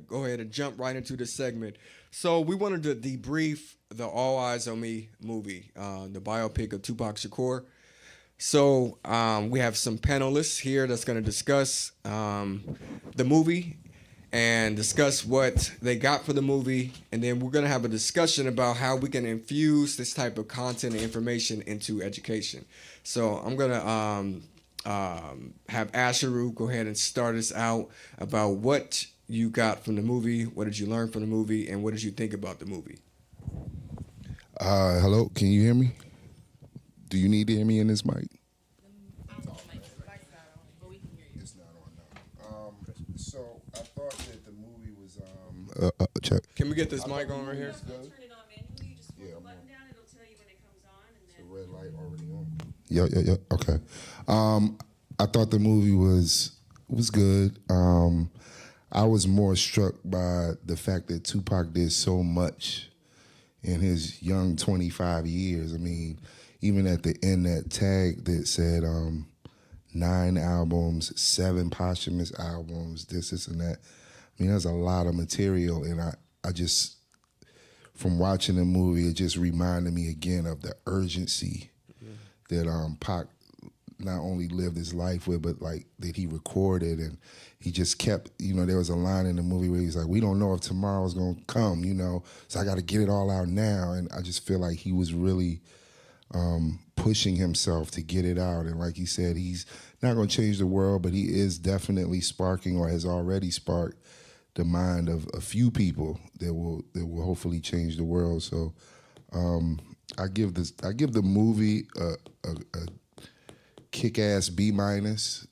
go ahead and jump right into the segment. So we wanted to debrief the All Eyes on Me movie, the biopic of Tupac Shakur. So we have some panelists here that's going to discuss the movie and discuss what they got for the movie, and then we're going to have a discussion about how we can infuse this type of content and information into education. So I'm going to have Asheru go ahead and start us out about what you got from the movie, what did you learn from the movie, and what did you think about the movie? Hello, can you hear me? Do you need to hear me in this mic? It's not on now. So I thought that the movie was check. Can we get this mic on right here? Turn it on manually. You just hold the button down. It'll tell you when it comes on, and The then red light already on. Yeah. Okay. I thought the movie was good. I was more struck by the fact that Tupac did so much in his young 25 years. I mean, even at the end, that tag that said 9 albums, 7 posthumous albums, this and that. I mean, there's a lot of material, and I just, from watching the movie, it just reminded me again of the urgency that Pac not only lived his life with, but like that he recorded, and he just kept, there was a line in the movie where he's like, we don't know if tomorrow's gonna come, so I gotta get it all out now. And I just feel like he was really pushing himself to get it out. And like he said, he's not gonna change the world, but he is definitely sparking, or has already sparked, the mind of a few people that will hopefully change the world. So I give the movie a kick-ass B-,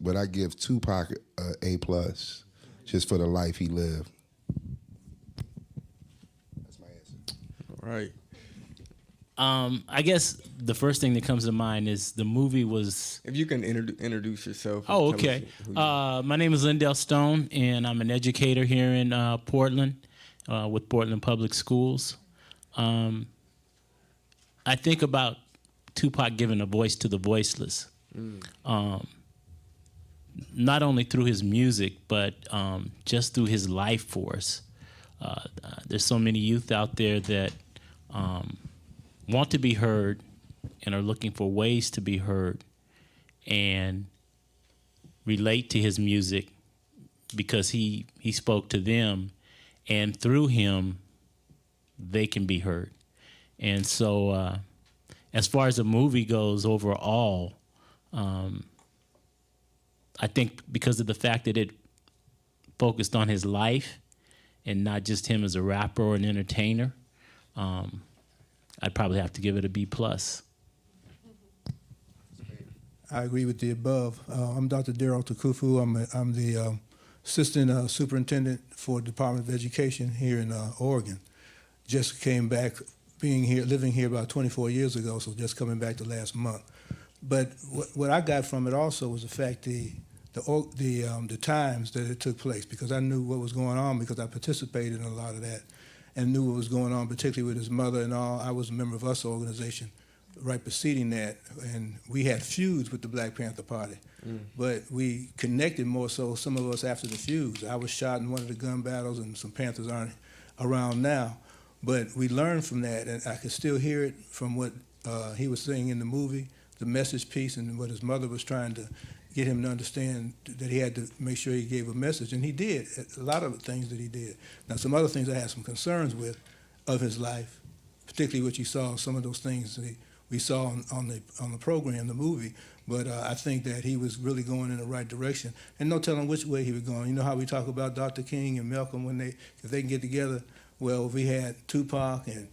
but I give Tupac a A+, just for the life he lived. That's my answer. All right. I guess the first thing that comes to mind is the movie was. If you can introduce yourself. Oh, and tell okay. us who you are. My name is Lindell Stone, and I'm an educator here in Portland with Portland Public Schools. I think about Tupac giving a voice to the voiceless. Not only through his music, but just through his life force. There's so many youth out there that want to be heard and are looking for ways to be heard and relate to his music because he spoke to them, and through him they can be heard. And so as far as the movie goes overall, I think because of the fact that it focused on his life and not just him as a rapper or an entertainer, I'd probably have to give it a B+. I agree with the above. I'm Dr. Daryl Takufu. I'm the assistant superintendent for the Department of Education here in Oregon. Just came back, living here about 24 years ago, so just coming back the last month. But what I got from it also was the fact the times that it took place, because I knew what was going on because I participated in a lot of that and knew what was going on, particularly with his mother and all. I was a member of US organization right preceding that, and we had feuds with the Black Panther Party. But we connected more so, some of us after the feuds. I was shot in one of the gun battles, and some Panthers aren't around now. But we learned from that, and I could still hear it from what he was saying in the movie, the message piece, and what his mother was trying to get him to understand, that he had to make sure he gave a message, and he did, a lot of the things that he did. Now, some other things I had some concerns with of his life, particularly what you saw, some of those things that we saw on the program, the movie, but I think that he was really going in the right direction, and no telling which way he was going. You know how we talk about Dr. King and Malcolm if they can get together? Well, if we had Tupac and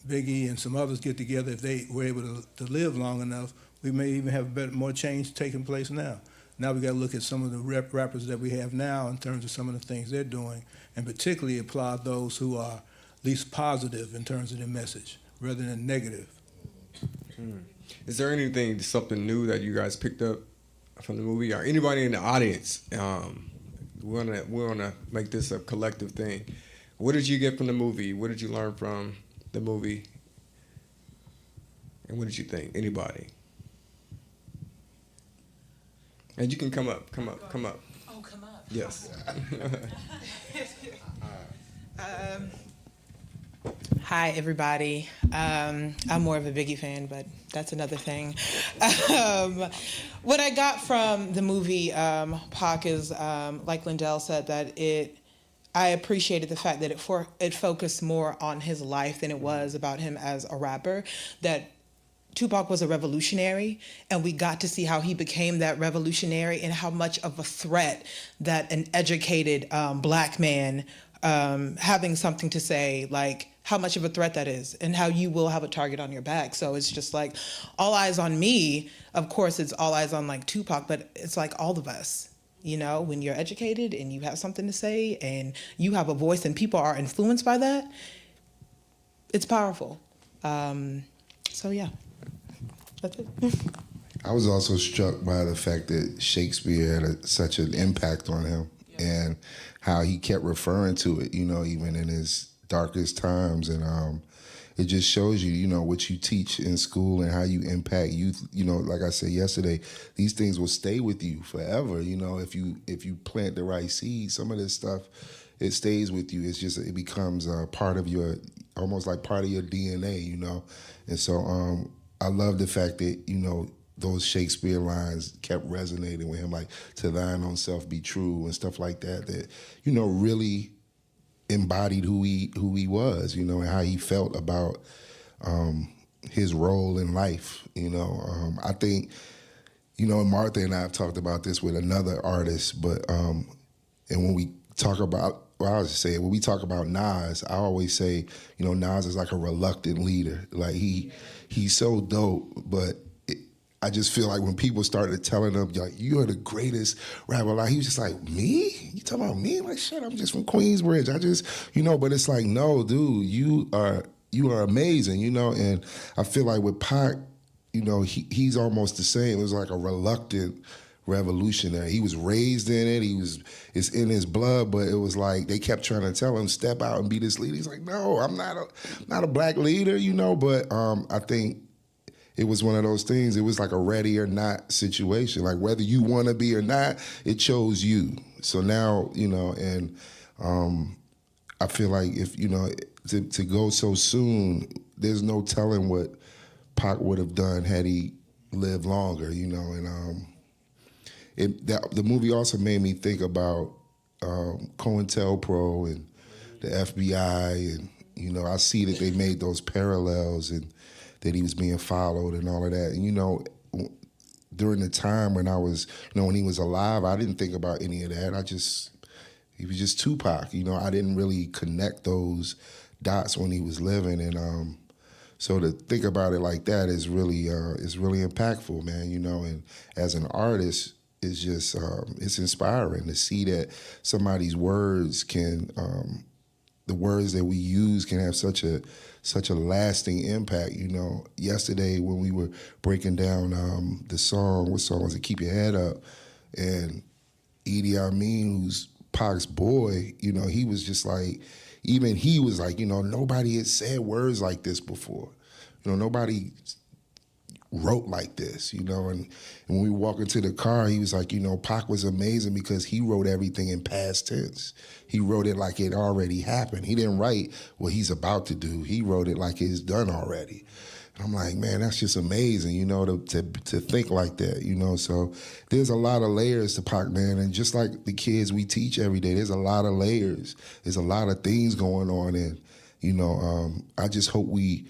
Biggie and some others get together, if they were able to live long enough, we may even have more change taking place now. Now we got to look at some of the rappers that we have now in terms of some of the things they're doing, and particularly applaud those who are least positive in terms of their message rather than negative. Is there something new that you guys picked up from the movie, or anybody in the audience? We wanna make this a collective thing. What did you get from the movie? What did you learn from the movie? And what did you think? Anybody? And you can come up. oh, come up. Yes. Hi, everybody. I'm more of a Biggie fan, but that's another thing. What I got from the movie Pac is, like Lindell said, that I appreciated the fact that it focused more on his life than it was about him as a rapper. That Tupac was a revolutionary, and we got to see how he became that revolutionary and how much of a threat that an educated black man having something to say, like how much of a threat that is and how you will have a target on your back. So it's just like all eyes on me. Of course, it's all eyes on like Tupac, but it's like all of us. You know, when you're educated and you have something to say and you have a voice and people are influenced by that, it's powerful. So yeah, that's it. I was also struck by the fact that Shakespeare had such an impact on him and how he kept referring to it, you know, even in his darkest times. And it just shows you, you know, what you teach in school and how you impact youth. You know, like I said yesterday, these things will stay with you forever. You know, if you plant the right seeds, some of this stuff, it stays with you. It's just, it becomes part of your, almost like part of your DNA, you know. And so I love the fact that, you know, those Shakespeare lines kept resonating with him, like "to thine own self be true" and stuff like that, that, you know, really embodied who he was, you know, and how he felt about his role in life, you know. I think, you know, Martha and I have talked about this with another artist, but and when we talk about, well, I was just saying, when we talk about Nas, I always say, you know, Nas is like a reluctant leader. Like he's so dope, but I just feel like when people started telling him, like, you're the greatest rapper, like, he was just like, me? You talking about me? Like, shit, I'm just from Queensbridge. I just, you know, but it's like, no, dude, you are amazing, you know? And I feel like with Pac, you know, he's almost the same. It was like a reluctant revolutionary. He was raised in it. It's in his blood, but it was like they kept trying to tell him, step out and be this leader. He's like, no, I'm not a black leader, you know? But I think it was one of those things. It was like a ready or not situation. Like whether you want to be or not, it chose you. So now, you know, and I feel like if, you know, to go so soon, there's no telling what Pac would have done had he lived longer, you know. And the movie also made me think about COINTELPRO and the FBI, and, you know, I see that they made those parallels and that he was being followed and all of that. And, you know, during the time when I was, you know, when he was alive, I didn't think about any of that. He was just Tupac, you know. I didn't really connect those dots when he was living. And so to think about it like that is really impactful, man, you know. And as an artist, it's just, it's inspiring to see that somebody's words can, the words that we use can have such a lasting impact, you know. Yesterday when we were breaking down the song, what song was it? Keep Your Head Up. And Idi Amin, who's Pac's boy, you know, he was just like, even he was like, you know, nobody had said words like this before. You know, nobody wrote like this, you know. And when we walk into the car, he was like, you know, Pac was amazing because he wrote everything in past tense. He wrote it like it already happened. He didn't write what he's about to do. He wrote it like it's done already. And I'm like, man, that's just amazing, you know, to think like that, you know. So there's a lot of layers to Pac, man. And just like the kids we teach every day, there's a lot of layers. There's a lot of things going on. And, you know, I just hope we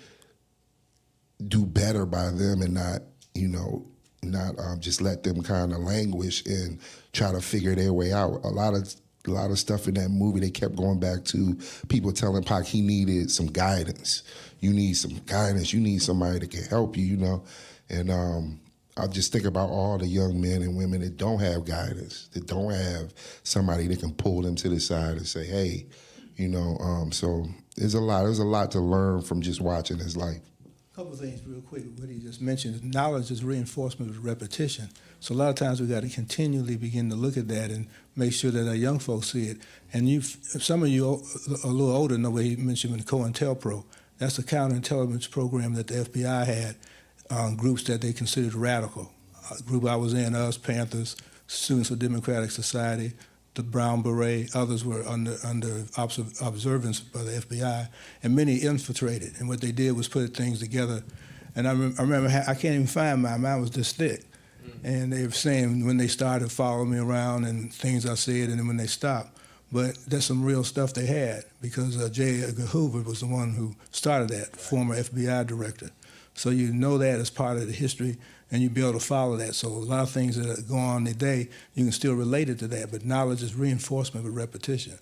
do better by them and not, you know, not just let them kind of languish and try to figure their way out. A lot of stuff in that movie, they kept going back to people telling Pac he needed some guidance. You need some guidance. You need somebody that can help you, you know. And I just think about all the young men and women that don't have guidance, that don't have somebody that can pull them to the side and say, hey, you know. So there's a lot to learn from just watching his life. A couple of things real quick. What he just mentioned, knowledge is reinforcement of repetition. So a lot of times we got to continually begin to look at that and make sure that our young folks see it. And some of you a little older know what he mentioned with COINTELPRO. That's a counterintelligence program that the FBI had, groups that they considered radical. A group I was in, us, Panthers, Students of Democratic Society, the Brown Beret. Others were under observance by the FBI, and many infiltrated. And what they did was put things together. And I remember I can't even find mine. Mine was this thick. And they were saying when they started following me around and things I said, and then when they stopped. But that's some real stuff they had, because J. Edgar Hoover was the one who started that, former FBI director. So you know that as part of the history, and you'll be able to follow that. So a lot of things that go on today, you can still relate it to that, but knowledge is reinforcement with repetition.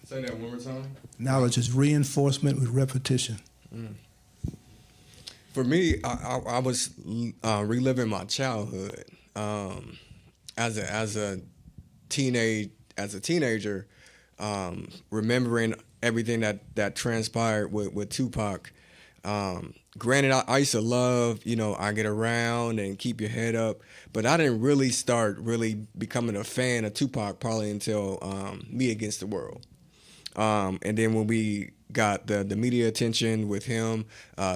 Say that one more time. Knowledge is reinforcement with repetition. For me, I was reliving my childhood as a teenager, remembering everything that transpired with Tupac. Granted, I used to love, I Get Around and Keep Your Head Up, but I didn't really start becoming a fan of Tupac probably until Me Against the World. And then when we got the media attention with him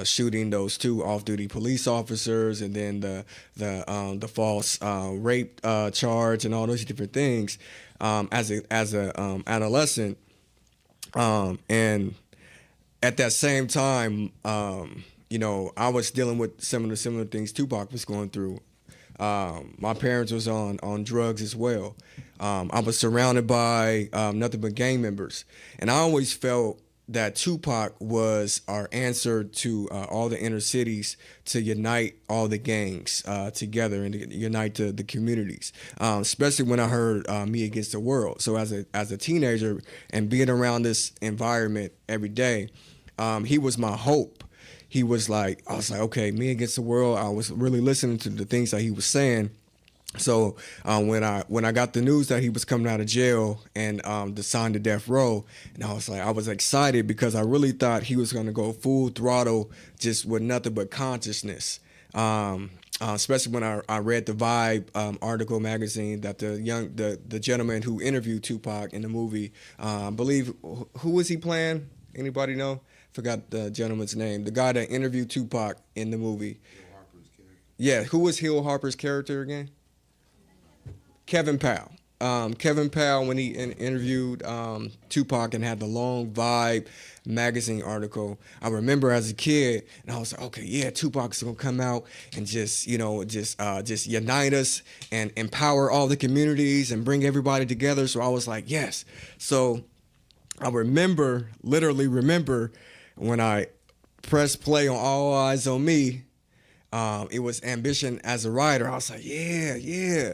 shooting those 2 off-duty police officers, and then the false rape charge and all those different things, as a adolescent, and at that same time, I was dealing with some of the similar things Tupac was going through. My parents was on drugs as well. I was surrounded by nothing but gang members, and I always felt that Tupac was our answer to all the inner cities to unite all the gangs together and to unite the communities, especially when I heard Me Against the World. So as a teenager and being around this environment every day, he was my hope. I was like, okay, Me Against the World. I was really listening to the things that he was saying. So when I got the news that he was coming out of jail and signed to death row, and I was excited because I really thought he was going to go full throttle, just with nothing but consciousness. Especially when I read the Vibe article magazine that the gentleman who interviewed Tupac in the movie, I believe, who was he playing? Anybody know? Forgot the gentleman's name. The guy that interviewed Tupac in the movie. Hill Harper's character. Yeah, who was Hill Harper's character again? Kevin Powell. Kevin Powell, when he interviewed Tupac and had the long Vibe magazine article, I remember as a kid, and I was like, okay, yeah, Tupac's gonna come out and just unite us and empower all the communities and bring everybody together. So I was like, yes. So I literally remember when I pressed play on All Eyes on Me, it was Ambition as a Writer. I was like, yeah.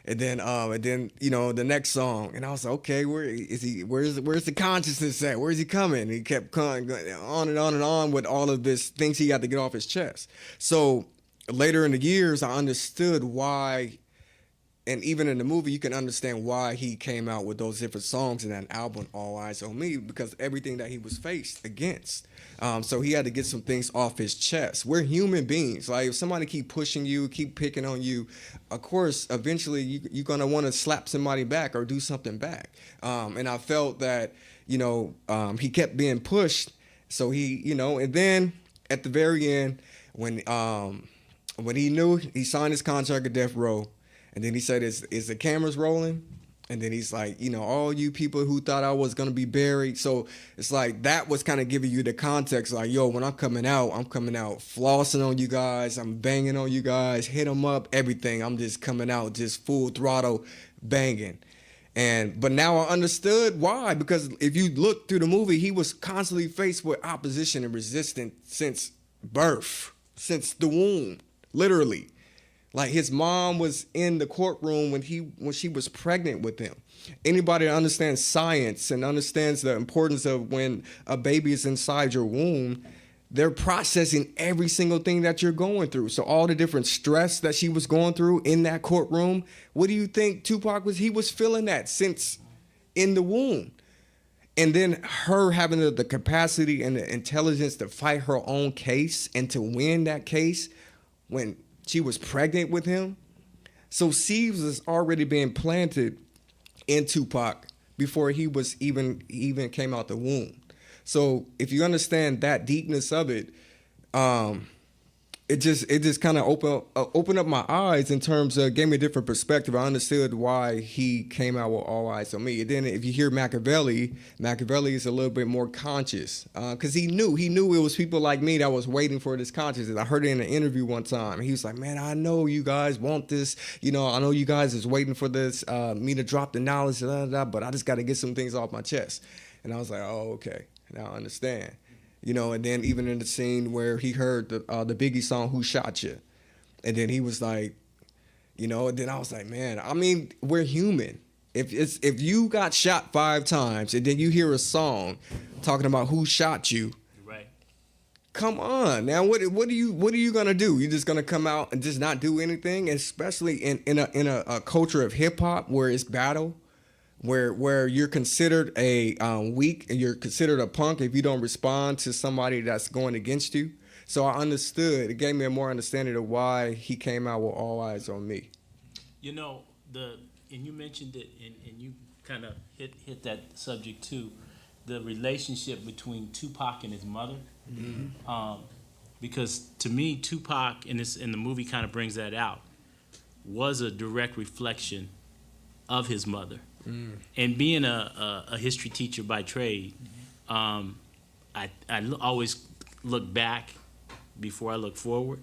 And then the next song, and I was like, okay, where is he? Where's the consciousness at? Where's he coming? And he kept going on and on and on with all of this things he had to get off his chest. So later in the years, I understood why, and even in the movie, you can understand why he came out with those different songs in that album, All Eyes on Me, because everything that he was faced against. So he had to get some things off his chest. We're human beings. Like, if somebody keep pushing you, keep picking on you, of course, eventually you're going to want to slap somebody back or do something back. And I felt that, he kept being pushed. So he, and then at the very end, when he knew he signed his contract at Death Row, and then he said, is the cameras rolling? And then he's like, all you people who thought I was going to be buried. So it's like that was kind of giving you the context. Like, yo, when I'm coming out flossing on you guys. I'm banging on you guys, hit them up, everything. I'm just coming out just full throttle banging. But now I understood why. Because if you look through the movie, he was constantly faced with opposition and resistance since birth, since the womb, literally. Like, his mom was in the courtroom when she was pregnant with him. Anybody that understands science and understands the importance of when a baby is inside your womb, they're processing every single thing that you're going through. So all the different stress that she was going through in that courtroom, what do you think Tupac was? He was feeling that since in the womb. And then her having the capacity and the intelligence to fight her own case and to win that case when she was pregnant with him. So seeds was already being planted in Tupac before he was even came out the womb. So if you understand that deepness of it, it just kind of opened up my eyes in terms of gave me a different perspective. I understood why he came out with All Eyes on Me. And then if you hear Machiavelli is a little bit more conscious because he knew it was people like me that was waiting for this consciousness. I heard it in an interview one time. He was like, "Man, I know you guys want this. You know, I know you guys is waiting for this me to drop the knowledge, but I just got to get some things off my chest." And I was like, "Oh, okay, now I understand." You know, and then even in the scene where he heard the Biggie song "Who Shot You," and then he was like, you know, and then I was like, man, I mean, we're human. If you got shot 5 times and then you hear a song talking about who shot you, Right. come on now, what are you gonna do? You just gonna come out and just not do anything, especially in a culture of hip hop where it's battle. Where you're considered a weak and you're considered a punk if you don't respond to somebody that's going against you. So I understood. It gave me a more understanding of why he came out with All Eyes on Me. You know, and you mentioned it, and you kind of hit that subject too, the relationship between Tupac and his mother. Because to me, Tupac in the movie kind of brings that out, was a direct reflection of his mother. And being a history teacher by trade, I always look back before I look forward.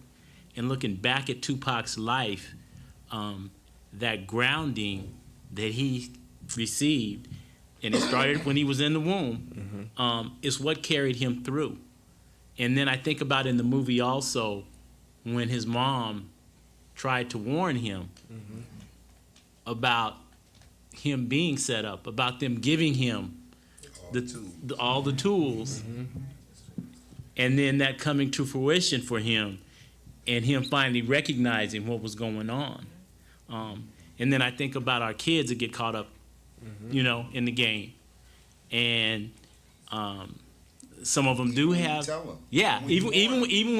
And looking back at Tupac's life, that grounding that he received, and it started when he was in the womb, is what carried him through. And then I think about in the movie also when his mom tried to warn him about him being set up, about them giving him all the tools, and then that coming to fruition for him, and him finally recognizing what was going on. And then I think about our kids that get caught up, you know, in the game, and some of them do have, tell 'em. yeah, When you even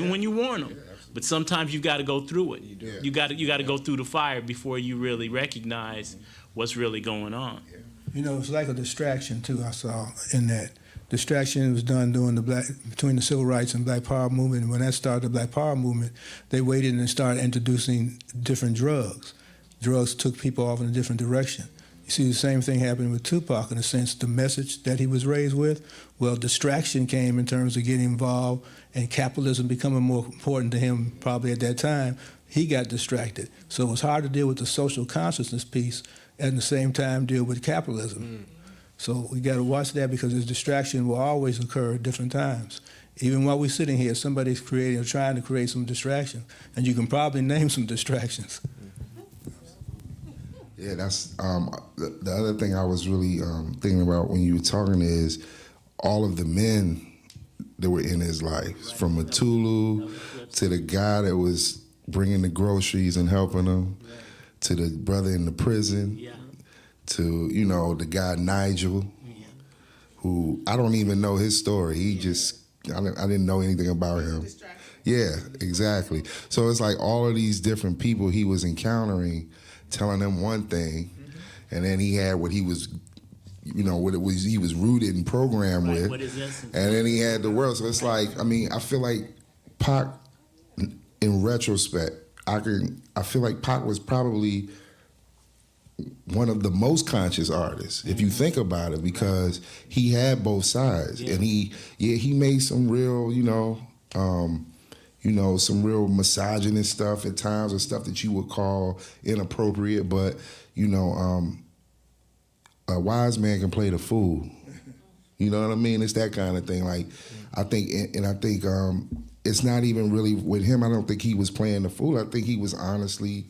when you warn them. But sometimes you got to go through it. do. You got to go through the fire before you really recognize what's really going on. You know, it's like a distraction too. I saw in that distraction was done during between the civil rights and Black Power movement. And when that started, the Black Power movement, they waited and started introducing different drugs. Drugs took people off in a different direction. You see the same thing happening with Tupac in a sense. The message that he was raised with, well, distraction came in terms of getting involved and capitalism becoming more important to him probably at that time. He got distracted. So it was hard to deal with the social consciousness piece and at the same time deal with capitalism. So we got to watch that because this distraction will always occur at different times. Even while we're sitting here, somebody's creating or trying to create some distraction, and you can probably name some distractions. Yeah, that's the other thing I was really thinking about when you were talking is all of the men that were in his life, from Matulu to the guy that was bringing the groceries and helping him, to the brother in the prison, to, you know, the guy Nigel, who I don't even know his story. He just, I didn't know anything about him. Yeah, exactly. So it's like all of these different people he was encountering, telling them one thing, and then he had what he was, you know, what it was he was rooted and programmed with, What is this? and then he had the world. So it's like, I mean, I feel like Pac, in retrospect, I feel like Pac was probably one of the most conscious artists, if you think about it, because he had both sides, and he made some real, some real misogynist stuff at times, or stuff that you would call inappropriate. But a wise man can play the fool. You know what I mean? It's that kind of thing. Like, I think it's not even really with him. I don't think he was playing the fool. I think he was honestly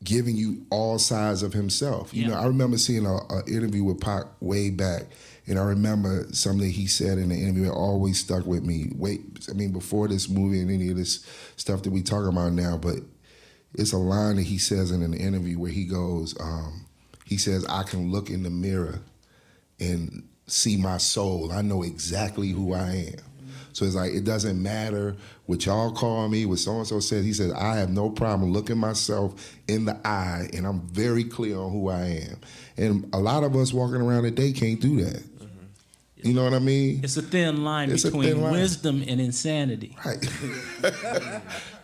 giving you all sides of himself. You know, I remember seeing an interview with Pac way back, and I remember something he said in the interview that always stuck with me. Before this movie and any of this stuff that we talking about now, but it's a line that he says in an interview where he goes, he says, "I can look in the mirror and see my soul. I know exactly who I am." So it's like, it doesn't matter what y'all call me, what so-and-so said. He said, I have no problem looking myself in the eye, and I'm very clear on who I am. And a lot of us walking around today can't do that. You know what I mean? It's a thin line It's a between thin line. wisdom and insanity. Right.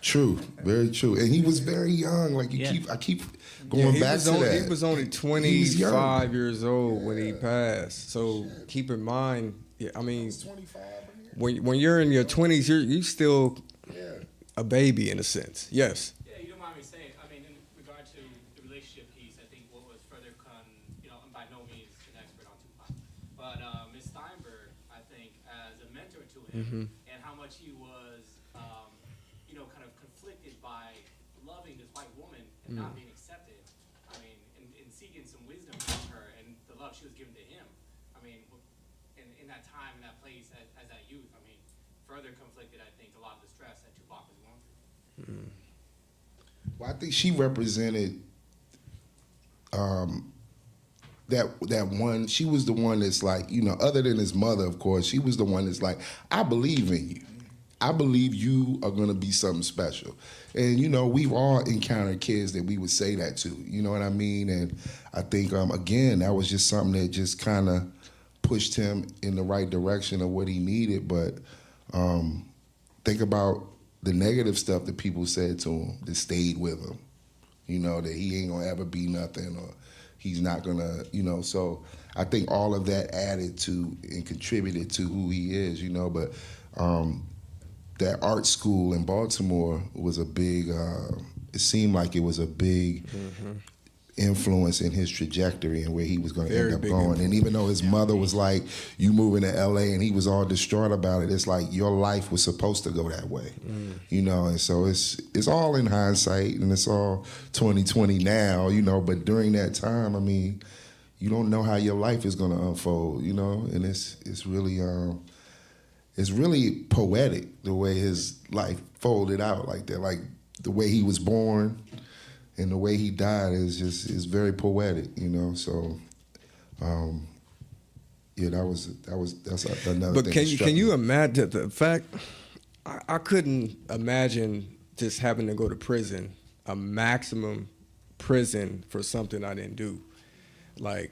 True. Very true. And he was very young. Like Yeah. I keep going back to that. He was only He was young. 25 years old when he passed. So keep in mind, I mean, when you're in your 20s, you still a baby in a sense. Yes. Yeah, you don't mind me saying, I mean, in regard to the relationship piece, I think what was further I'm by no means an expert on Tupac, but Ms. Steinberg, I think, as a mentor to him, and how much he was, kind of conflicted by loving this white woman and not being accepted. I mean, in seeking some wisdom from her and the love she was given to him. I mean, in that time, in that place, as that youth, I mean, further conflicted, I think, a lot of the stress that Tupac was going through. Well, I think she represented that one. She was the one that's like, other than his mother, of course, she was the one that's like, I believe in you. I believe you are going to be something special. And, we've all encountered kids that we would say that to, you know what I mean? And I think, again, that was just something that just kind of pushed him in the right direction of what he needed. But think about the negative stuff that people said to him that stayed with him, that he ain't going to ever be nothing or he's not going to, so I think all of that added to and contributed to who he is, but that art school in Baltimore was a big, it seemed like it was a big influence in his trajectory and where he was going to end up going. influence. And even though his mother was like, you moving to LA, and he was all distraught about it, it's like your life was supposed to go that way, and so it's all in hindsight and it's all 2020 now, but during that time, I mean, you don't know how your life is going to unfold, and it's really poetic the way his life folded out like that, like the way he was born and the way he died is very poetic, so that's another But thing. can you imagine the fact? I couldn't imagine just having to go to prison, a maximum prison for something I didn't do. To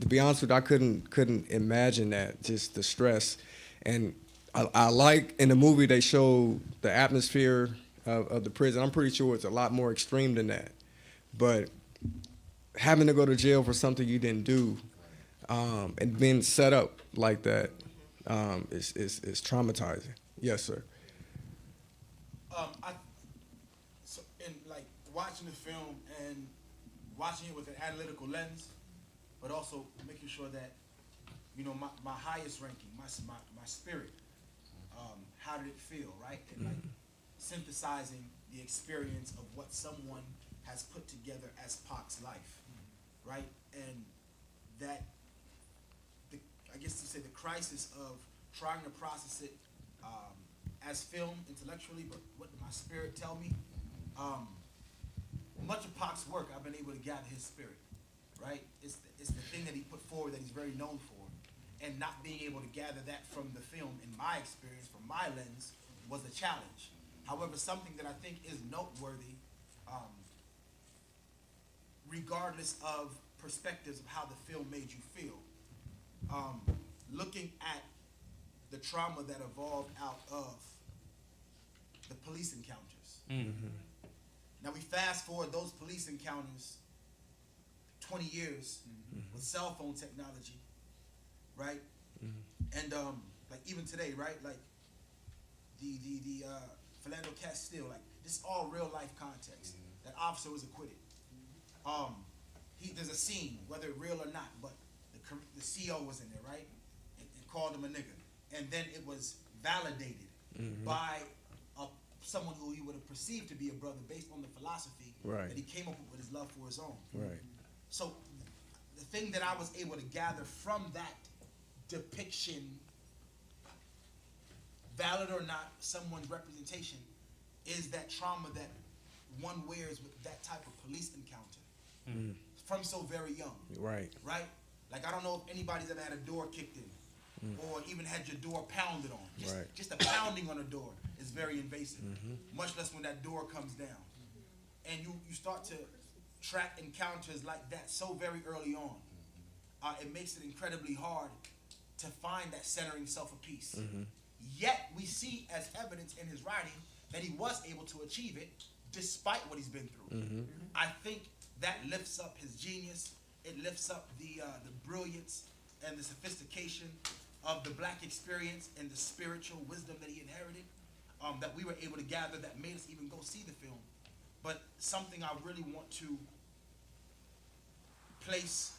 be honest with you, I couldn't imagine that, just the stress. And I like in the movie they showed the atmosphere of the prison. I'm pretty sure it's a lot more extreme than that. But having to go to jail for something you didn't do, and being set up like that, is traumatizing. Yes, sir. In watching the film and watching it with an analytical lens, but also making sure that, my highest ranking, my spirit, how did it feel, right? And synthesizing the experience of what someone has put together as Pac's life, right? And that, I guess to say the crisis of trying to process it as film intellectually, but what my spirit tell me, much of Pac's work, I've been able to gather his spirit, right? It's the thing that he put forward that he's very known for, and not being able to gather that from the film, in my experience, from my lens, was a challenge. However, something that I think is noteworthy, regardless of perspectives of how the film made you feel, looking at the trauma that evolved out of the police encounters. Now we fast forward those police encounters 20 years with cell phone technology, right? And even today, right? The Philando Castile, this all real life context. That officer was acquitted. There's a scene, whether real or not, but the CO was in there, right? And called him a nigger, and then it was validated by someone who he would have perceived to be a brother based on the philosophy that he came up with his love for his own. Right. So the thing that I was able to gather from that depiction, valid or not, someone's representation, is that trauma that one wears with that type of police encounter from so very young. Right. Right? I don't know if anybody's ever had a door kicked in or even had your door pounded on. Just a pounding on a door is very invasive, much less when that door comes down. And you start to track encounters like that so very early on. it makes it incredibly hard to find that centering self of peace. Yet we see as evidence in his writing that he was able to achieve it despite what he's been through. I think that lifts up his genius. It lifts up the brilliance and the sophistication of the black experience and the spiritual wisdom that he inherited, that we were able to gather, that made us even go see the film. But something I really want to place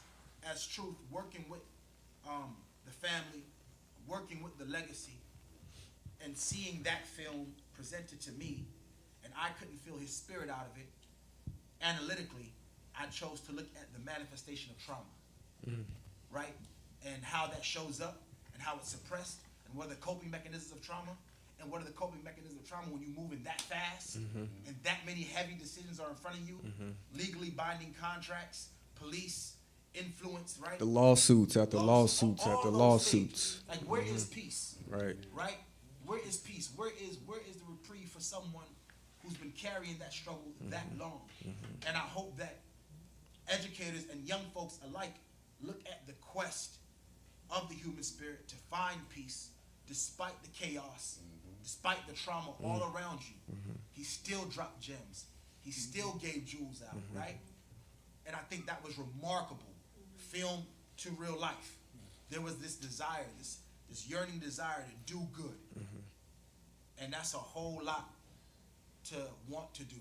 as truth, working with the family, working with the legacy, and seeing that film presented to me, and I couldn't feel his spirit out of it. Analytically, I chose to look at the manifestation of trauma, right? And how that shows up, and how it's suppressed, and what are the coping mechanisms of trauma, and what are the coping mechanisms of trauma when you're moving that fast, and that many heavy decisions are in front of you, legally binding contracts, police, influence, right? The lawsuits after lawsuits all after those lawsuits. things. Like, where is peace? Right. Right? Where is peace? Where is the reprieve for someone who's been carrying that struggle that long? And I hope that educators and young folks alike look at the quest of the human spirit to find peace despite the chaos, despite the trauma all around you. He still dropped gems. He still gave jewels out, right? And I think that was remarkable. Film to real life. There was this desire, this yearning desire to do good. And that's a whole lot to want to do,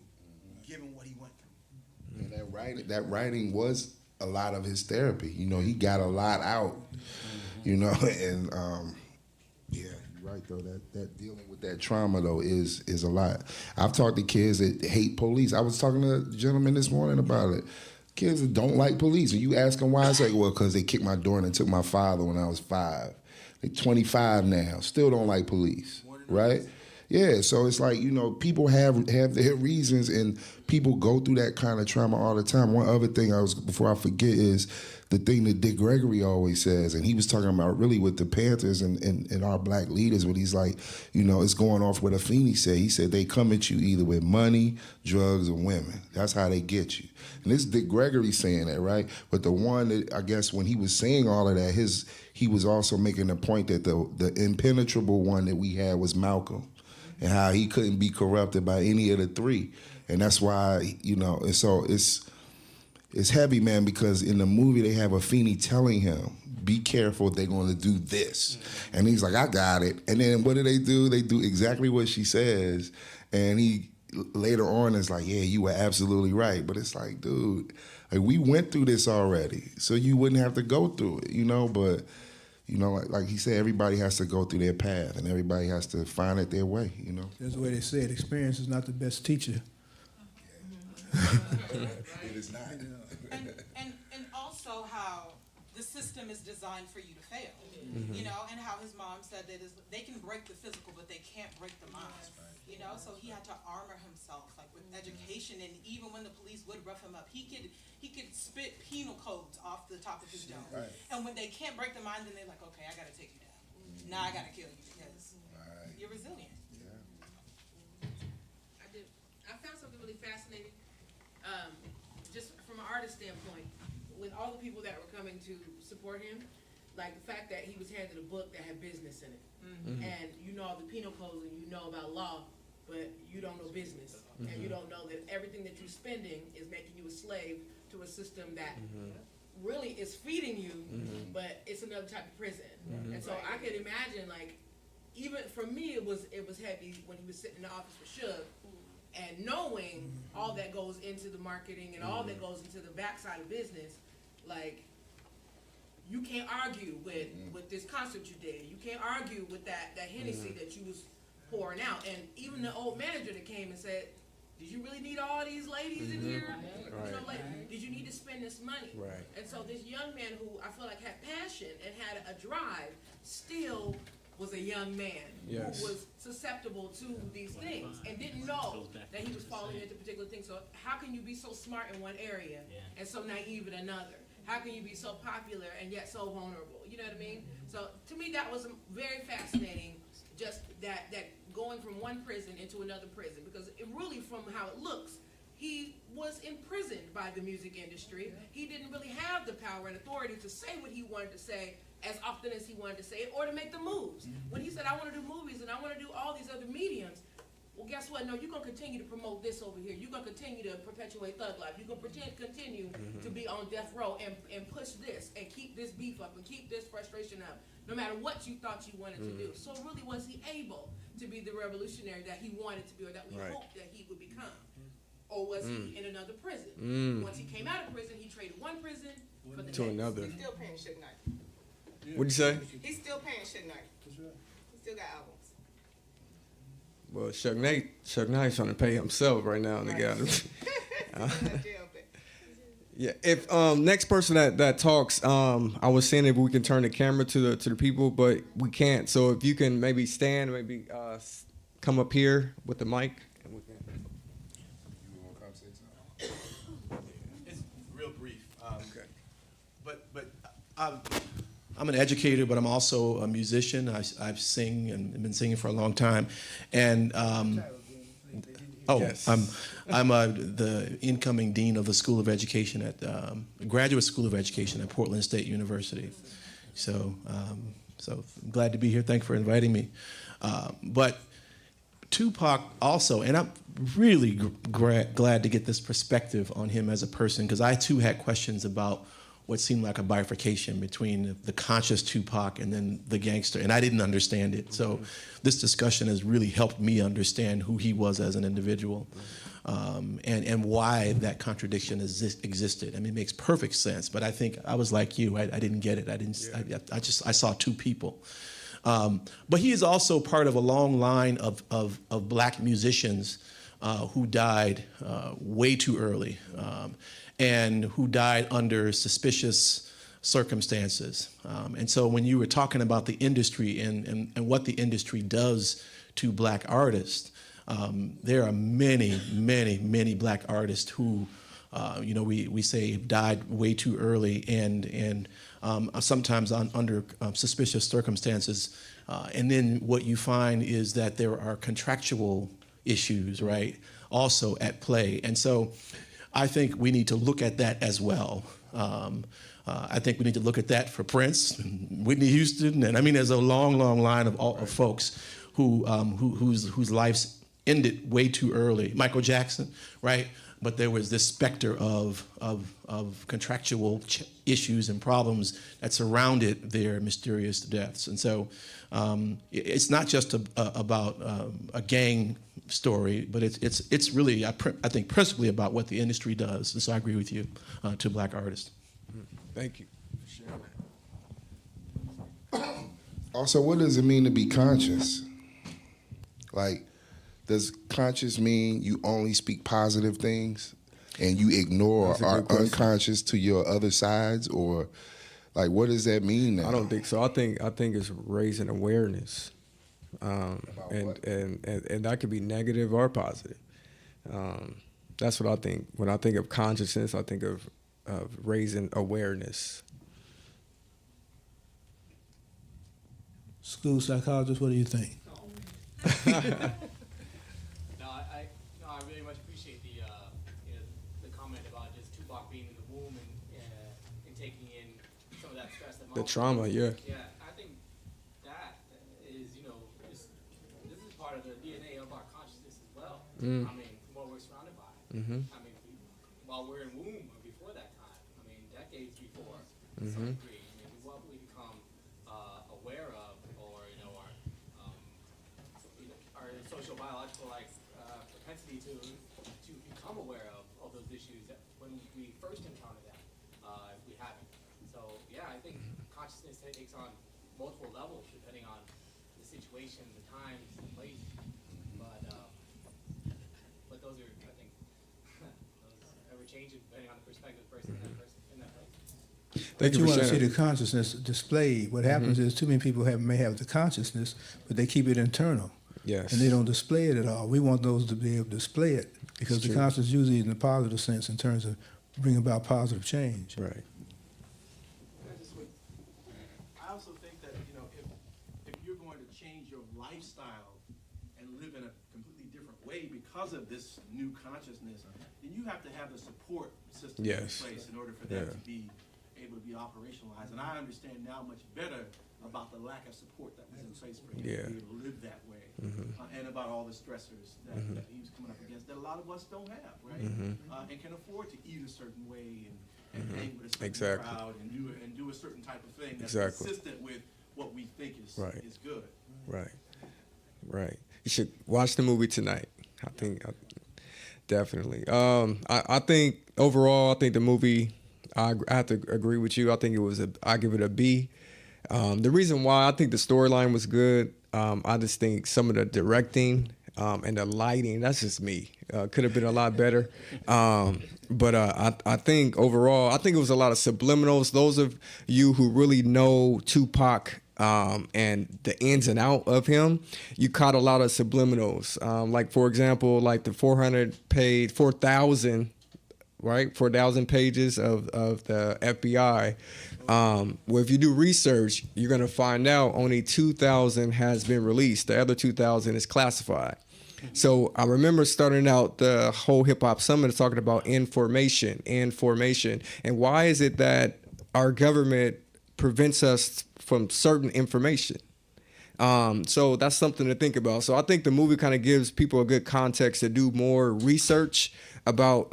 given what he went through. And that writing was a lot of his therapy. You know, he got a lot out. You know, and yeah, you're right though. That dealing with that trauma though is a lot. I've talked to kids that hate police. I was talking to a gentleman this morning about it. Kids that don't like police, and you ask them why, it's like, well, because they kicked my door in and took my father when I was 5. They're 25 now, still don't like police, right? Yeah, so it's like, you know, people have their reasons, and people go through that kind of trauma all the time. One other thing before I forget is the thing that Dick Gregory always says, and he was talking about really with the Panthers and our black leaders, when he's like, you know, it's going off what Afeni said. He said they come at you either with money, drugs, or women. That's how they get you. And this is Dick Gregory saying that, right? But the one that, I guess, when he was saying all of that, he was also making the point that the impenetrable one that we had was Malcolm, and how he couldn't be corrupted by any of the three. And that's why, you know, and so it's heavy, man, because in the movie they have Afeni telling him, be careful, they're going to do this. And he's like, I got it. And then what do? They do exactly what she says. And he later on is like, yeah, you were absolutely right. But it's like, dude, like, we went through this already, so you wouldn't have to go through it, you know? But, you know, like he said, everybody has to go through their path, and everybody has to find it their way, you know? That's the way they say it. Experience is not the best teacher. It is not. And also how the system is designed for you to fail, you know, and how his mom said that they can break the physical, but they can't break the mind, you know, so he had to armor himself, like, with education, and even when the police would rough him up, he could spit penal codes off the top of his dome. Right. And when they can't break the mind, then they're like, okay, I gotta take you down. Now I gotta kill you because you're resilient. I found something really fascinating, just from an artist standpoint, with all the people that were coming to support him, like the fact that he was handed a book that had business in it, and you know all the penal codes and you know about law, but you don't know business, and you don't know that everything that you're spending is making you a slave to a system that really is feeding you, but it's another type of prison. And so I could imagine, like, even for me, it was heavy when he was sitting in the office with Suge, and knowing all that goes into the marketing and all that goes into the backside of business. Like, you can't argue with this concert you did. You can't argue with that Hennessy that you was pouring out. And even the old manager that came and said, did you really need all these ladies in here? You know, like, did you need to spend this money? Right. And so this young man who I feel like had passion and had a drive still was a young man Yes. who was susceptible to these things and didn't know that he was falling into particular things. So how can you be so smart in one area and so naive in another? How can you be so popular and yet so vulnerable? You know what I mean? So to me, that was very fascinating, just that going from one prison into another prison, because it really, from how it looks, he was imprisoned by the music industry. He didn't really have the power and authority to say what he wanted to say as often as he wanted to say it, or to make the moves. When he said, I want to do movies and I want to do all these other mediums, well, guess what? No, you're going to continue to promote this over here. You're going to continue to perpetuate thug life. You're going to continue to be on death row and push this and keep this beef up and keep this frustration up, no matter what you thought you wanted to do. So really, was he able to be the revolutionary that he wanted to be, or that we hoped that he would become? Or was he in another prison? Once he came out of prison, he traded one prison for the To next. another. He's still paying Suge Knight. What'd you say? He's still paying Suge Knight. He still got albums. Well, Suge Knight's trying to pay himself right now, and they got him. He's in that jail, but Yeah. If next person that talks, I was saying if we can turn the camera to the people, but we can't. So if you can maybe stand, maybe come up here with the mic. And we can. It's real brief. Okay. But I'm an educator, but I'm also a musician. I sing and been singing for a long time, and Yes. I'm the incoming dean of the School of Education at Graduate School of Education at Portland State University. So I'm glad to be here. Thanks for inviting me. But Tupac also, and I'm really glad to get this perspective on him as a person, because I too had questions about what seemed like a bifurcation between the conscious Tupac and then the gangster, and I didn't understand it. So this discussion has really helped me understand who he was as an individual, and why that contradiction existed. I mean, it makes perfect sense, but I think I was like you. I didn't get it. I saw two people. But he is also part of a long line of black musicians who died way too early, and who died under suspicious circumstances. And so when you were talking about the industry and what the industry does to black artists, there are many, many, many black artists who, we say died way too early and sometimes under suspicious circumstances. And then what you find is that there are contractual issues, right, also at play. And so I think we need to look at that as well. I think we need to look at that for Prince, and Whitney Houston, and I mean, there's a long, long line of folks whose lives ended way too early. Michael Jackson, right? But there was this specter of contractual issues and problems that surrounded their mysterious deaths. And so it's not just about a gang story, but it's really, I think, principally about what the industry does. And so I agree with you to black artists. Thank you. Also, what does it mean to be conscious? Like, does conscious mean you only speak positive things and you ignore That's a or are good question. unconscious to your other sides, or like what does that mean now? I don't think so. I think it's raising awareness, and that could be negative or positive. That's what I think. When I think of consciousness, I think of raising awareness. School psychologist, what do you think? I really much appreciate the comment about just Tupac being in the womb and taking in some of that stress. That The mom- trauma, yeah. Yeah, I think that is, this is part of the DNA of our consciousness as well. I mean, from what we're surrounded by. I mean, while we're in womb or before that time, I mean, decades before, to some degree, I mean, what we become aware of, or our social biological propensity to become aware of those issues that when we first encounter them, if we haven't. So yeah, I think consciousness takes on multiple levels depending on the situation, the times, the place. But those are, I think, those ever changing depending on the perspective of the person in that place. Thank You you for want to see sharing. the consciousness displayed. What happens is too many people may have the consciousness, but they keep it internal. Yes. And they don't display it at all. We want those to be able to display it, because It's the true. consciousness usually in the positive sense in terms of bringing about positive change. Right. I also think that, if you're going to change your lifestyle and live in a completely different way because of this new consciousness, then you have to have the support system Yes. in place in order for that Yeah. to be able to be operationalized. And I understand now much better about the lack of support that was in place for him Yeah. to be able to live that way, and about all the stressors that, that he was coming up against that a lot of us don't have, right? And can afford to eat a certain way and hang with a certain Exactly. crowd and do a certain type of thing that's Exactly. consistent with what we think is Right. is good. Right. Right. You should watch the movie tonight. I think definitely. I think overall, I think the movie. I have to agree with you. I think it was I give it a B. The reason why I think the storyline was good. I just think some of the directing and the lighting. That's just me. Could have been a lot better. But I think overall, I think it was a lot of subliminals. Those of you who really know Tupac. And the ins and out of him, you caught a lot of subliminals. Like for example, like the 4,000, right? 4,000 pages of the FBI. Well, if you do research, you're gonna find out only 2,000 has been released. The other 2,000 is classified. So I remember starting out the whole hip hop summit talking about information, and why is it that our government prevents us from certain information? So that's something to think about. So I think the movie kind of gives people a good context to do more research about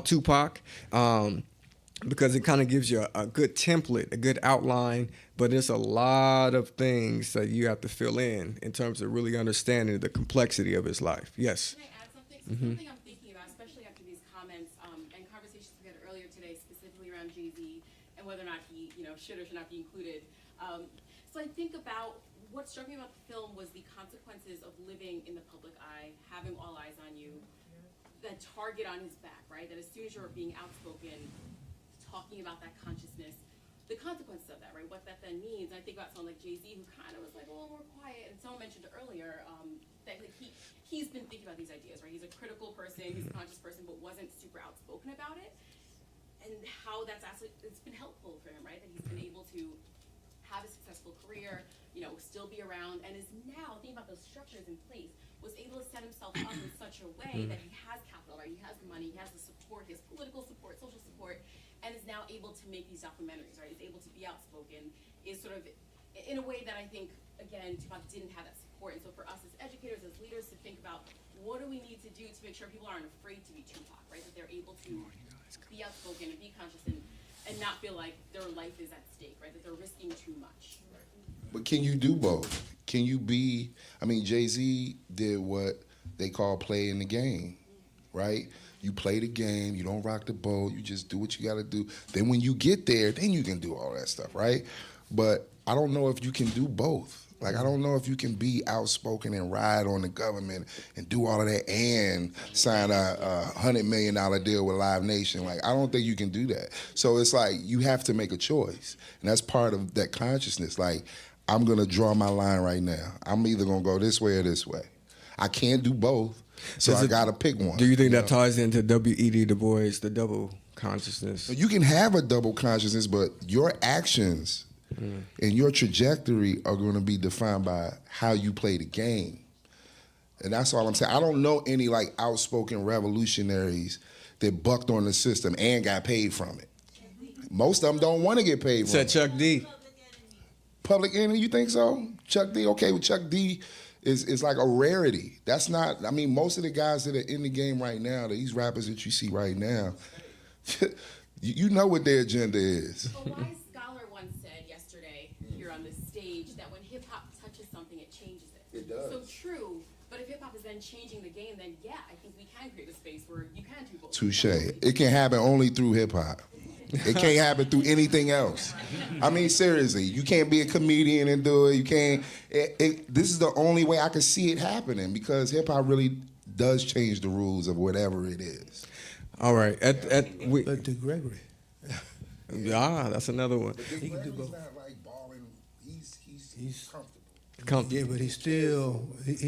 Tupac, because it kind of gives you a good template, a good outline. But there's a lot of things that you have to fill in terms of really understanding the complexity of his life. Yes. Can I add something? So something I'm thinking about, especially after these comments and conversations we had earlier today, specifically around Jay-Z and whether or not he, should or should not be included. So I think about what struck me about the film was the consequences of living in the public eye, having all eyes on you, that target on his back, right? That as soon as you're being outspoken, talking about that consciousness, the consequences of that, right? What that then means. I think about someone like Jay-Z, who kind of was like a little more quiet, and someone mentioned earlier that he's been thinking about these ideas, right? He's a critical person, he's a conscious person, but wasn't super outspoken about it. And how that's actually, it's been helpful for him, right? That he's been able to have a successful career, still be around, and is now, thinking about those structures in place, was able to set himself up in such a way that he has capital, right? He has the money, he has the support, he has political support, social support, and is now able to make these documentaries, right? Is able to be outspoken, is sort of, in a way that I think, again, Tupac didn't have that support. And so for us as educators, as leaders, to think about what do we need to do to make sure people aren't afraid to be Tupac, right? That they're able to be outspoken and be conscious and not feel like their life is at stake, right? That they're risking too much. But can you do both? Can you be, Jay-Z did what they call playing the game, right? You play the game, you don't rock the boat, you just do what you gotta do. Then when you get there, then you can do all that stuff, right? But I don't know if you can do both. Like, I don't know if you can be outspoken and ride on the government and do all of that and sign a $100 million deal with Live Nation. Like, I don't think you can do that. So it's like you have to make a choice. And that's part of that consciousness. Like, I'm going to draw my line right now. I'm either going to go this way or this way. I can't do both, so I got to pick one. Do you think that ties into W.E.B. Du Bois, the double consciousness? You can have a double consciousness, but your actions and your trajectory are going to be defined by how you play the game. And that's all I'm saying. I don't know any outspoken revolutionaries that bucked on the system and got paid from it. Most of them don't want to get paid from it. Said Chuck D. Public Enemy, you think so? Chuck D, okay, well, Chuck D is like a rarity. That's not, most of the guys that are in the game right now, these rappers that you see right now, you know what their agenda is. A wise scholar once said yesterday here on this stage that when hip hop touches something, it changes it. It does. So true, but if hip hop is then changing the game, then yeah, I think we can create a space where you can do both. Touche. It can happen only through hip hop. It can't happen through anything else. Seriously, you can't be a comedian and do it. You can't. This is the only way I can see it happening, because hip hop really does change the rules of whatever it is. All right. But to Gregory, that's another one. he can do both. not like balling. He's comfortable. Comfortable. Yeah, but he's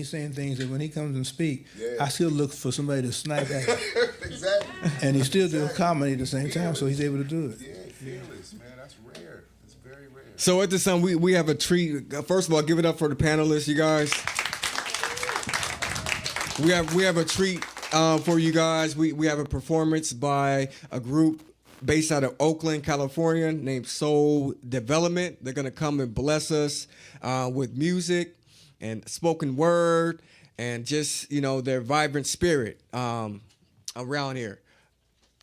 saying things that when he comes and speak, Yeah. I still look for somebody to snipe at him. Exactly. And he still doing comedy at the same time, so he's able to do it. Yeah, fearless, man. That's rare. It's very rare. So at this time, we have a treat. First of all, give it up for the panelists, you guys. we have a treat for you guys. We have a performance by a group based out of Oakland, California, named Soul Development. They're gonna come and bless us with music and spoken word and just their vibrant spirit around here.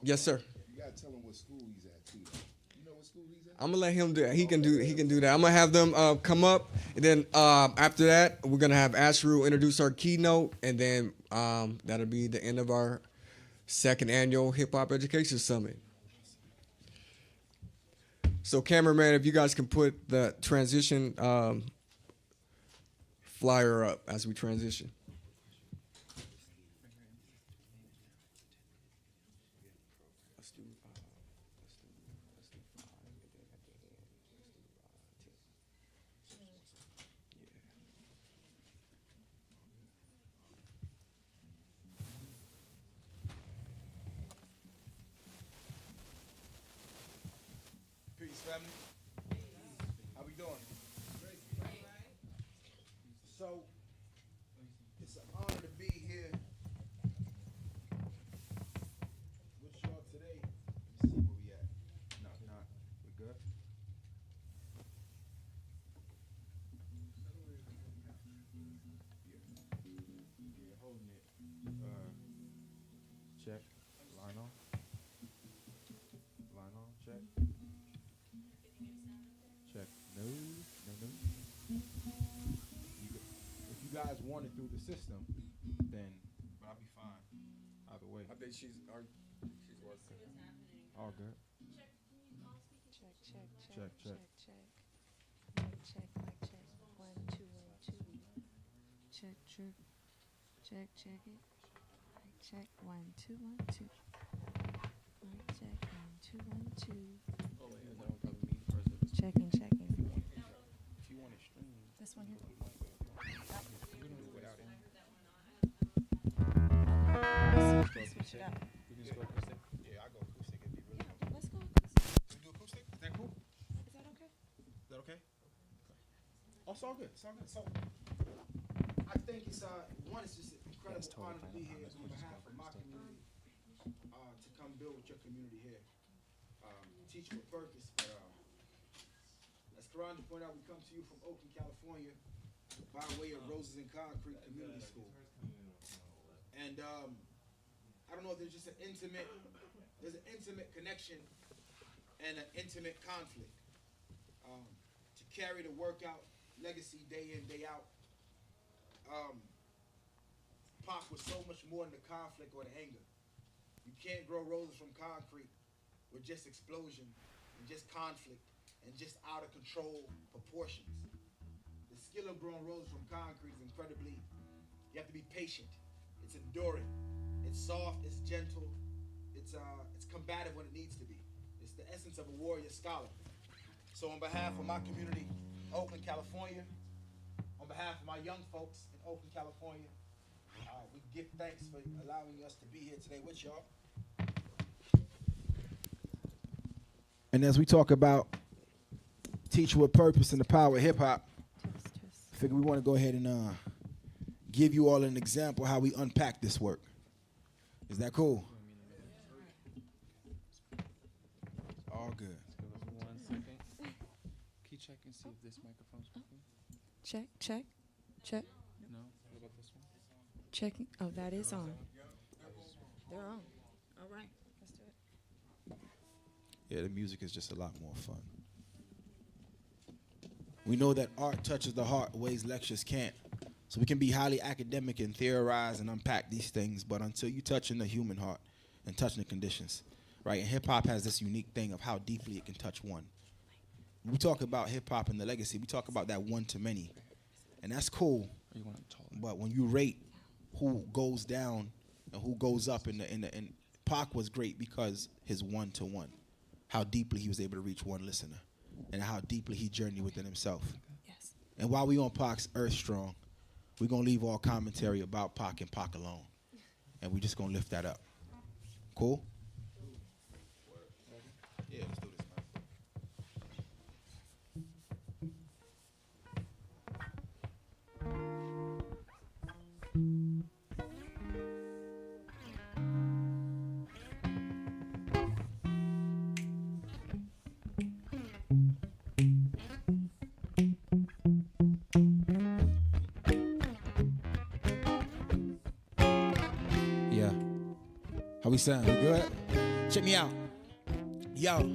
Yes, sir. You gotta tell him what school he's at too. You know what school he's at? I'm gonna let him do it. He can do that. I'm gonna have them come up, and then after that, we're gonna have Ashru introduce our keynote, and then that'll be the end of our second annual Hip Hop Education Summit. So, cameraman, if you guys can put the transition flyer up as we transition. Peace, family. How we doing? So, it's an honor to be here with y'all today. Let me see where we at. No, not. We good? Yeah, holding it. Check. Line on. Line on. Check. Check. No. If you guys want it through the system, then but I'll be fine. Either way. I think she's working. All good. Check, check, Check, check. Mic check, mic check. 1, 2, 1, 2. Check, check. Check, check it. Mic check. 1, 2, 1, 2. Mic check. 1, 2, 1, 2. Checking, checking. If you want to stream, This one here. we can do it without it. Switch it up. We can just go acoustic. Yeah, I go acoustic. It'd be really comfortable. Let's go. We do acoustic? Is that cool? Is that okay? Is that okay? Oh, it's all good. It's all good. So, I think it's one, it's just an incredible honor to be here on behalf of my community, to come build with your community here. Teach with purpose, but as Karanja pointed out, we come to you from Oakland, California, by way of Roses and Concrete Community School. And I don't know if there's just an intimate connection and an intimate conflict. To carry the workout legacy day in, day out. Pac was so much more than the conflict or the anger. You can't grow roses from concrete with just explosion and just conflict and just out of control proportions. The skill of growing roses from concrete is incredibly, you have to be patient. It's enduring. It's soft, it's gentle, it's combative when it needs to be. It's the essence of a warrior scholar. So on behalf of my community, Oakland, California, on behalf of my young folks in Oakland, California, we give thanks for allowing us to be here today with y'all. And as we talk about teach with purpose and the power of hip hop, I figure we want to go ahead and give you all an example how we unpack this work. Is that cool? All good. 1 second. Can you check and see if this microphone's working? Check, check, check. No? What about this one? Checking. Oh, that is on. They're on. All right. Let's do it. Yeah, the music is just a lot more fun. We know that art touches the heart ways lectures can't. So we can be highly academic and theorize and unpack these things, but until you touch in the human heart and touching the conditions, right? And hip hop has this unique thing of how deeply it can touch one. When we talk about hip hop and the legacy, we talk about that one to many, and that's cool. But when you rate who goes down and who goes up and Pac was great because his one to one, how deeply he was able to reach one listener, and how deeply he journeyed within himself. Yes. And while we on Pac's Earth Strong, we're gonna leave all commentary about Pac and Pac alone, and we're just gonna lift that up. Cool? Yeah, let's do this, man. we sound? We good? Check me out. Yo,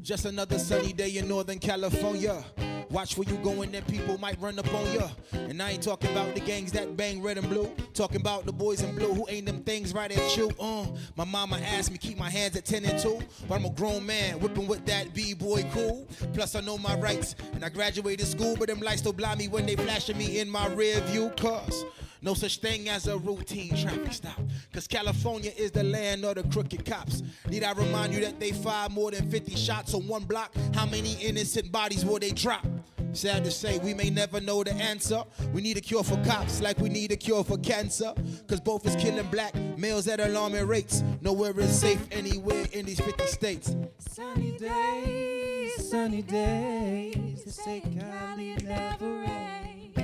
just another sunny day in Northern California. Watch where you going, then people might run up on ya. And I ain't talking about the gangs that bang red and blue. Talking about the boys in blue who aim them things right at you. My mama asked me keep my hands at 10 and 2. But I'm a grown man, whipping with that B-boy cool. Plus I know my rights, and I graduated school. But them lights still blind me when they flashing me in my rear view. Cause no such thing as a routine traffic stop. Cause California is the land of the crooked cops. Need I remind you that they fired more than 50 shots on one block? How many innocent bodies will they drop? Sad to say, we may never know the answer. We need a cure for cops like we need a cure for cancer. Cause both is killing black males at alarming rates. Nowhere is safe anywhere in these 50 states. Sunny days, they say Cali it never rains.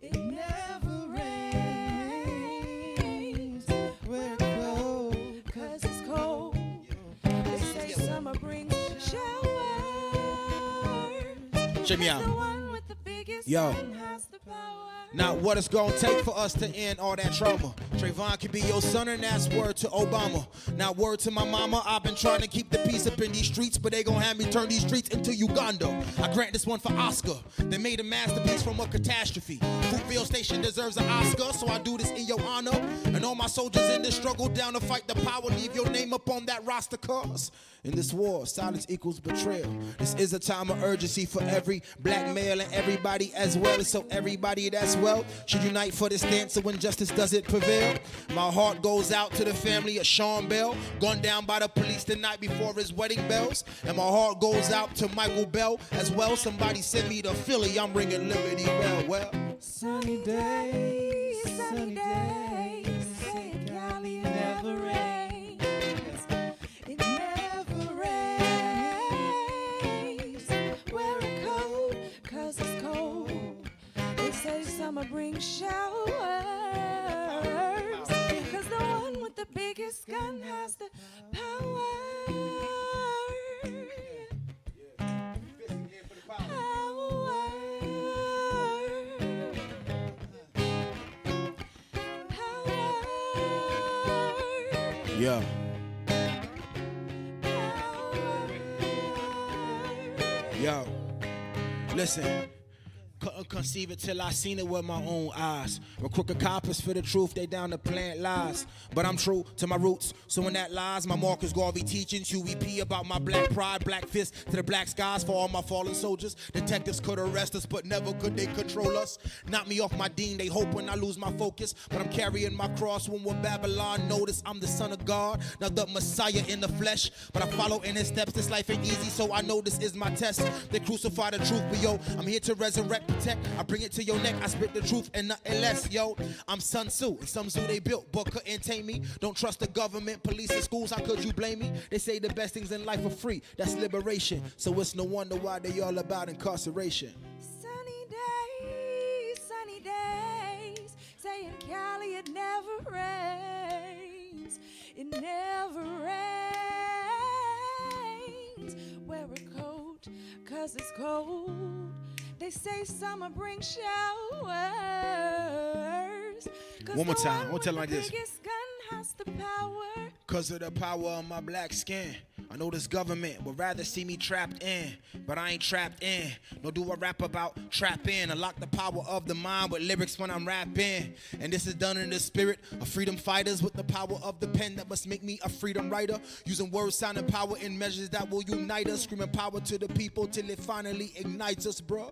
It never rains. We're cold, cause it's cold. They say summer brings showers. Check me out. The one with the biggest Yo. sun has the power. Now what it's gonna take for us to end all that trauma? Trayvon could be your son and that's word to Obama. Now word to my mama, I've been trying to keep the peace up in these streets, but they gon' have me turn these streets into Uganda. I grant this one for Oscar. They made a masterpiece from a catastrophe. Fruitville Station deserves an Oscar, so I do this in your honor. And all my soldiers in this struggle down to fight the power, leave your name up on that roster, cause in this war, silence equals betrayal. This is a time of urgency for every black male and everybody as well. And so everybody that's well should unite for this stance so injustice doesn't prevail. My heart goes out to the family of Sean Bell, gunned down by the police the night before his wedding bells. And my heart goes out to Michael Bell as well. Somebody sent me to Philly, I'm ringing Liberty Bell. Well, Sunny days, say Cali it never rains. It never rains. Wear a coat, cause it's cold. They say summer brings showers. Cause the one with the biggest gun has the power. yeah. Yo, listen. Couldn't conceive it till I seen it with my own eyes. When crooked coppers for the truth, they down to plant lies. But I'm true to my roots, so in that lies, my Marcus Garvey teachings, UEP about my black pride, black fist to the black skies for all my fallen soldiers. Detectives could arrest us, but never could they control us. Knock me off my dean, they hope when I lose my focus. But I'm carrying my cross when with Babylon notice I'm the son of God, now the Messiah in the flesh. But I follow in his steps, this life ain't easy, so I know this is my test. They crucify the truth, but yo, I'm here to resurrect, protect. I bring it to your neck, I spit the truth and nothing less, yo. I'm Sun Tzu, and some zoo they built, but couldn't tame me. Don't trust the government, police, and schools, how could you blame me? They say the best things in life are free, that's liberation. So it's no wonder why they all about incarceration. Sunny days, saying Cali it never rains. It never rains. Wear a coat, cause it's cold. They say summer brings showers. One more time, I want to tell it like this. Biggest gun has the power. Cause of the power of my black skin. I know this government would rather see me trapped in, but I ain't trapped in. Nor do I rap about trapping. I lock the power of the mind with lyrics when I'm rapping. And this is done in the spirit of freedom fighters with the power of the pen that must make me a freedom writer. Using words, sound, and power in measures that will unite us. Screaming power to the people till it finally ignites us, bruh.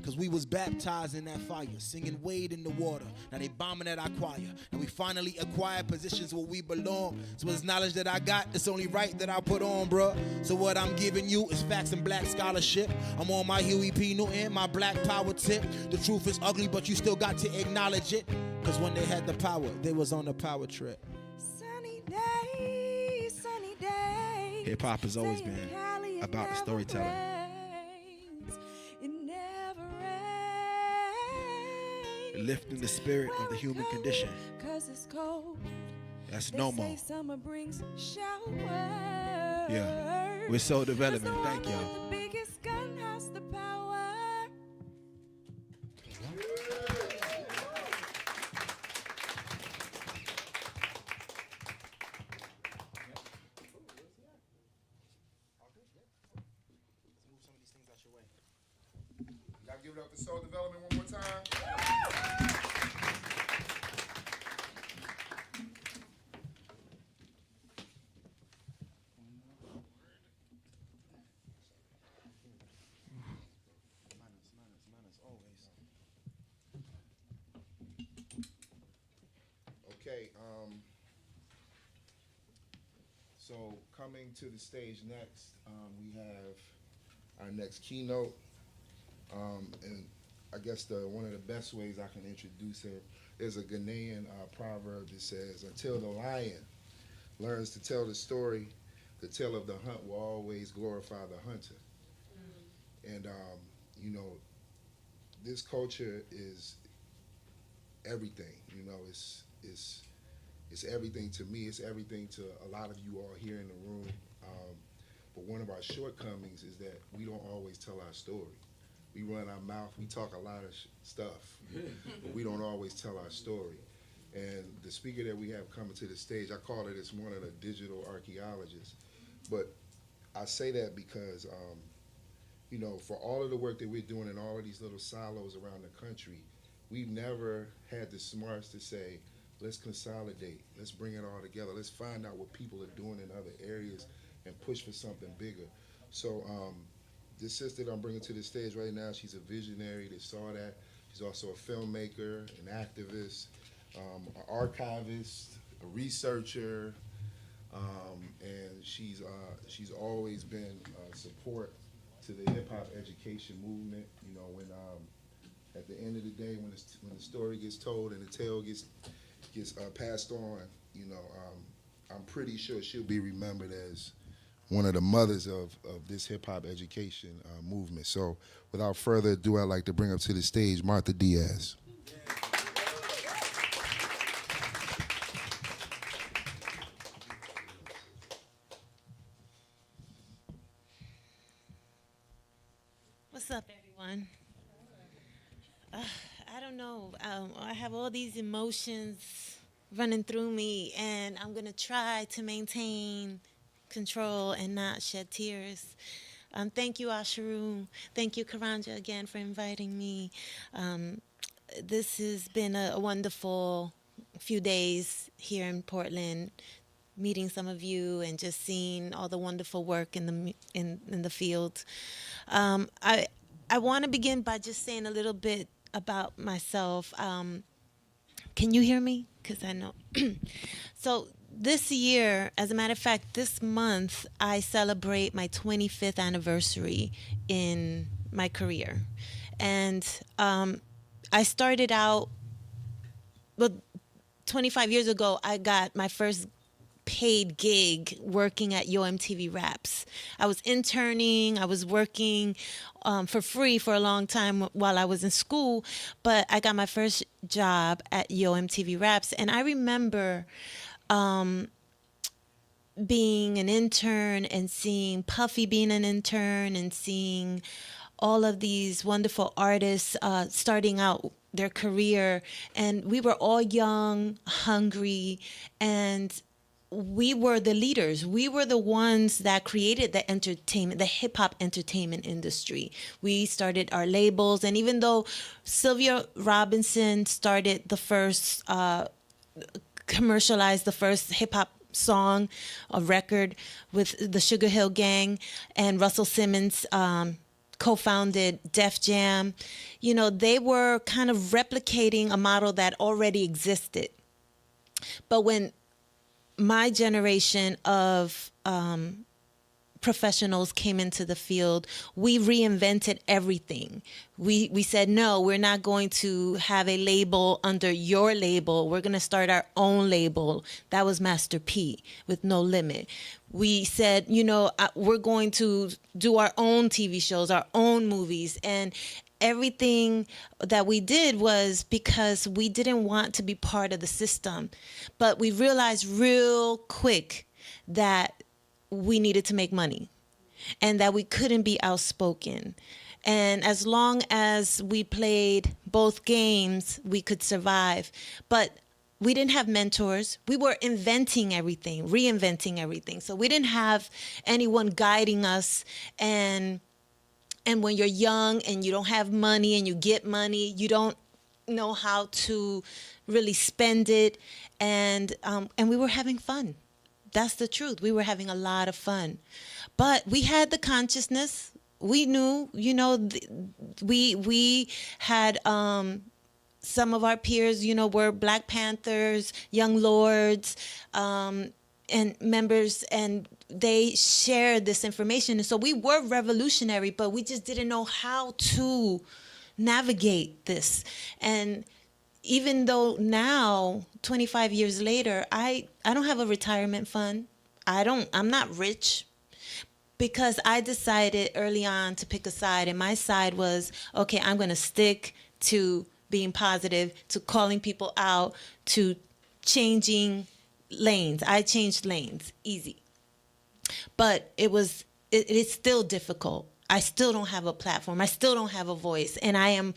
Cause we was baptized in that fire, singing Wade in the water. Now they bombing at our choir. And we finally acquired positions where we belong. So it's knowledge that I got, it's only right that I put on, bruh. So what I'm giving you is facts and black scholarship. I'm on my Huey P. Newton, my black power tip. The truth is ugly, but you still got to acknowledge it. Cause when they had the power, they was on the power trip. Sunny days. Hip hop has always been about the storytelling. Lifting the spirit of the human condition. That's normal. Yeah, we're so development. Thank y'all. The biggest gun has the power. Y'all give it up for Soul Development one more time. Okay, so coming to the stage next, we have our next keynote. And I guess one of the best ways I can introduce her is a Ghanaian proverb that says, "Until the lion learns to tell the story, the tale of the hunt will always glorify the hunter." And, you know, this culture is everything. You know, it's everything to me. It's everything to a lot of you all here in the room. But one of our shortcomings is that we don't always tell our story. We run our mouth, we talk a lot of stuff, but we don't always tell our story. And the speaker that we have coming to the stage, I call it as one of the digital archaeologists. But I say that because, you know, for all of the work that we're doing in all of these little silos around the country, we've never had the smarts to say, let's consolidate, let's bring it all together, let's find out what people are doing in other areas and push for something bigger. So this sister that I'm bringing to the stage right now, she's a visionary that saw that. She's also a filmmaker, an activist, an archivist, a researcher, and she's always been support to the hip hop education movement. You know, when at the end of the day, when the story gets told and the tale gets passed on, you know, I'm pretty sure she'll be remembered as one of the mothers of this hip hop education movement. So, without further ado, I'd like to bring up to the stage Martha Diaz. What's up, everyone? I don't know. I have all these emotions running through me, and I'm going to try to maintain control and not shed tears. Thank you, Asheru. Thank you, Karanja, again for inviting me. This has been a wonderful few days here in Portland, meeting some of you and just seeing all the wonderful work in the field. I want to begin by just saying a little bit about myself. Can you hear me? Because I know. So this year, as a matter of fact, this month, I celebrate my 25th anniversary in my career. And I started out, well, 25 years ago, I got my first paid gig working at Yo MTV Raps. I was interning, I was working for free for a long time while I was in school, but I got my first job at Yo MTV Raps. And I remember being an intern and seeing Puffy being an intern and seeing all of these wonderful artists starting out their career. And we were all young, hungry, and we were the leaders. We were the ones that created the entertainment, the hip hop entertainment industry. We started our labels, and even though Sylvia Robinson started the first, commercialized the first hip hop song, a record with the Sugar Hill Gang, and Russell Simmons co-founded Def Jam, you know, they were kind of replicating a model that already existed. But when my generation of professionals came into the field, we reinvented everything. We said, no, we're not going to have a label under your label. We're going to start our own label. That was Master P with No Limit. We said, you know, we're going to do our own TV shows, our own movies. And everything that we did was because we didn't want to be part of the system. But we realized real quick that we needed to make money and that we couldn't be outspoken. And as long as we played both games, we could survive. But we didn't have mentors. We were inventing everything, reinventing everything. So we didn't have anyone guiding us and And when you're young and you don't have money and you get money, you don't know how to really spend it. And we were having fun. That's the truth. We were having a lot of fun. But we had the consciousness. We knew, you know, we had some of our peers, you know, were Black Panthers, Young Lords, and members, and they shared this information. And so we were revolutionary, but we just didn't know how to navigate this. And even though now, 25 years later, I don't have a retirement fund. I'm not rich, because I decided early on to pick a side, and my side was, okay, I'm going to stick to being positive, to calling people out, to changing lanes. I changed lanes, easy. But it is still difficult. I still don't have a platform. I still don't have a voice. And I am,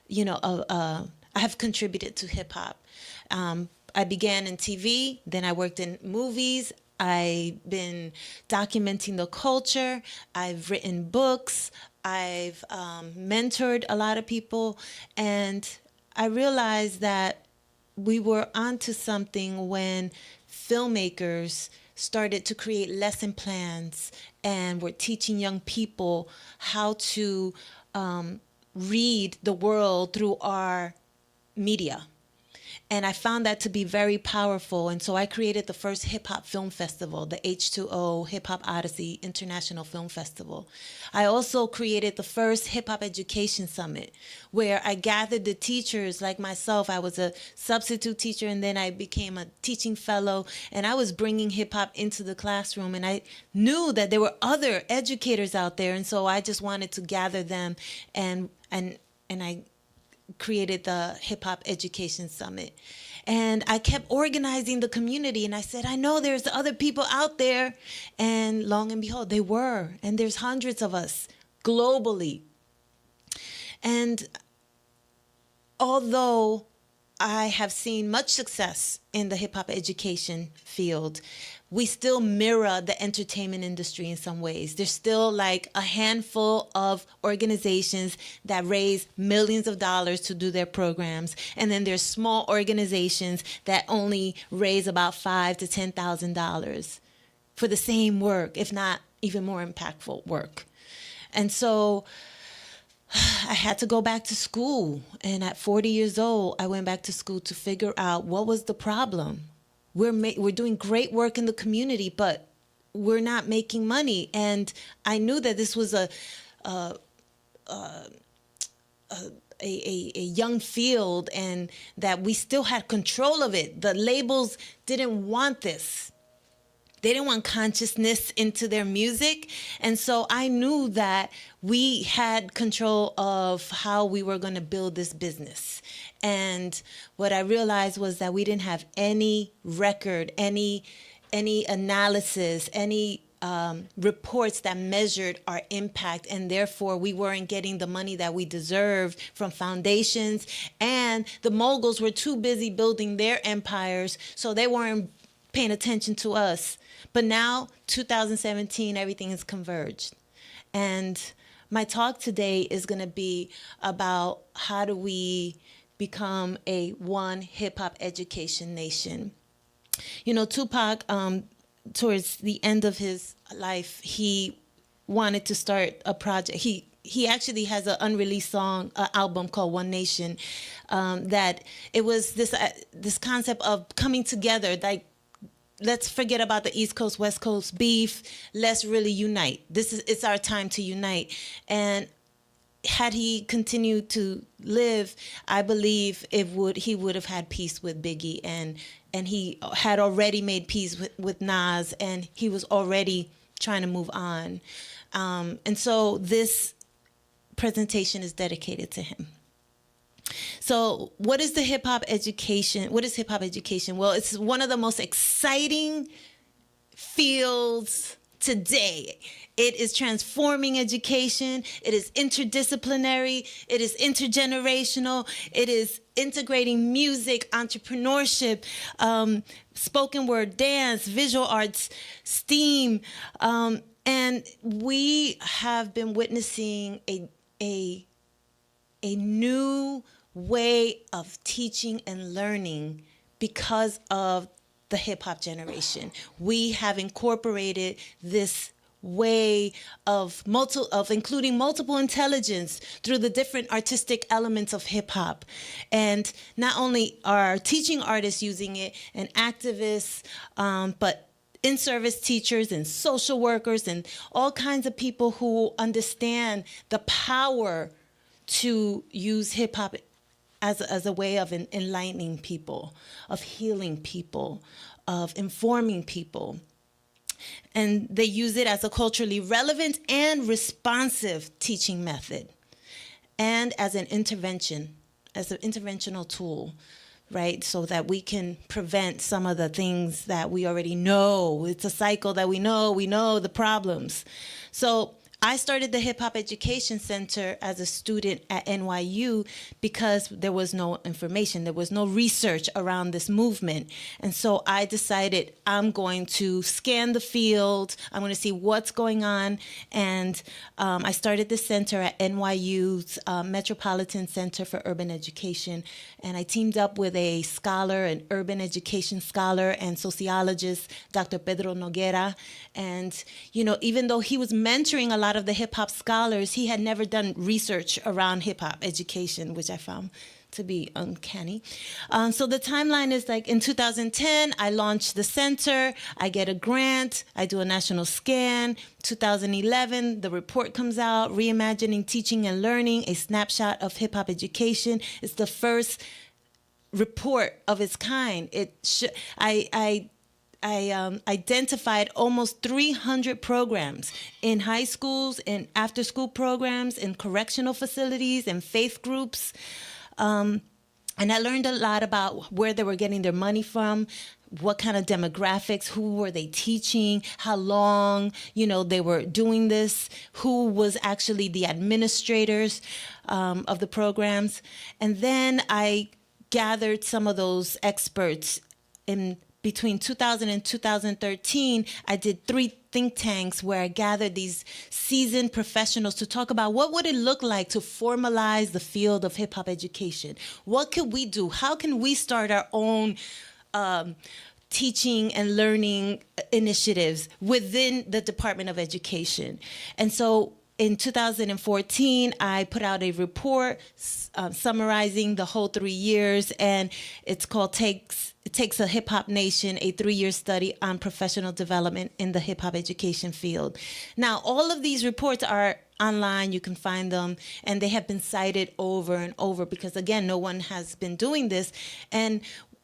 you know, I have contributed to hip hop. I began in TV, then I worked in movies. I've been documenting the culture. I've written books. I've mentored a lot of people. And I realized that we were onto something when filmmakers started to create lesson plans and were teaching young people how to read the world through our media. And I found that to be very powerful. And so I created the first hip hop film festival, the H2O Hip Hop Odyssey International Film Festival. I also created the first hip hop education summit, where I gathered the teachers like myself. I was a substitute teacher, and then I became a teaching fellow, and I was bringing hip hop into the classroom. And I knew that there were other educators out there. And so I just wanted to gather them, and I created the Hip Hop Education Summit. And I kept organizing the community, and I said, I know there's other people out there. And long and behold, they were. And there's hundreds of us globally. And although I have seen much success in the hip hop education field, we still mirror the entertainment industry in some ways. There's still like a handful of organizations that raise millions of dollars to do their programs. And then there's small organizations that only raise about $5,000 to $10,000 for the same work, if not even more impactful work. And so I had to go back to school. And at 40 years old, I went back to school to figure out what was the problem. We're doing great work in the community, but we're not making money. And I knew that this was a young field, and that we still had control of it. The labels didn't want this. They didn't want consciousness into their music. And so I knew that we had control of how we were going to build this business. And what I realized was that we didn't have any record, any analysis, any reports that measured our impact, and therefore we weren't getting the money that we deserved from foundations, and the moguls were too busy building their empires, so they weren't paying attention to us. But now, 2017, everything has converged. And my talk today is going to be about how do we become a one hip-hop education nation. You know, Tupac, towards the end of his life, he wanted to start a project. He actually has an unreleased song, album called One Nation, that it was this concept of coming together, like, let's forget about the East Coast, West Coast beef. Let's really unite. It's our time to unite. And had he continued to live, I believe he would have had peace with Biggie, and he had already made peace with Nas, and he was already trying to move on. And so this presentation is dedicated to him. So what is the hip hop education? What is hip hop education? Well, it's one of the most exciting fields today. It is transforming education. It is interdisciplinary. It is intergenerational. It is integrating music, entrepreneurship, spoken word, dance, visual arts, STEAM. And we have been witnessing a new way of teaching and learning because of the hip hop generation. We have incorporated this way of including multiple intelligence through the different artistic elements of hip hop. And not only are teaching artists using it and activists, but in-service teachers and social workers and all kinds of people who understand the power to use hip hop as a way of enlightening people, of healing people, of informing people. And they use it as a culturally relevant and responsive teaching method, and as an intervention, as an interventional tool, right? So that we can prevent some of the things that we already know. It's a cycle that we know the problems. So I started the Hip Hop Education Center as a student at NYU because there was no information, there was no research around this movement. And so I decided I'm going to scan the field, I'm going to see what's going on. And I started the center at NYU's Metropolitan Center for Urban Education. And I teamed up with a scholar, an urban education scholar and sociologist, Dr. Pedro Noguera. And, you know, even though he was mentoring a lot of the hip hop scholars, he had never done research around hip hop education, which I found to be uncanny. So the timeline is like in 2010, I launched the center, I get a grant, I do a national scan. 2011, the report comes out, Reimagining Teaching and Learning, a snapshot of hip hop education. It's the first report of its kind. I identified almost 300 programs in high schools, in after-school programs, in correctional facilities, and faith groups. And I learned a lot about where they were getting their money from, what kind of demographics, who were they teaching, how long, you know, they were doing this, who was actually the administrators of the programs. And then I gathered some of those experts in between 2000 and 2013, I did 3 think tanks where I gathered these seasoned professionals to talk about what would it look like to formalize the field of hip hop education. What could we do? How can we start our own teaching and learning initiatives within the Department of Education? And so in 2014, I put out a report summarizing the whole 3 years, and it's called It Takes a Hip Hop Nation, a 3-year study on professional development in the hip hop education field. Now, all of these reports are online, you can find them, and they have been cited over and over because, again, no one has been doing this. And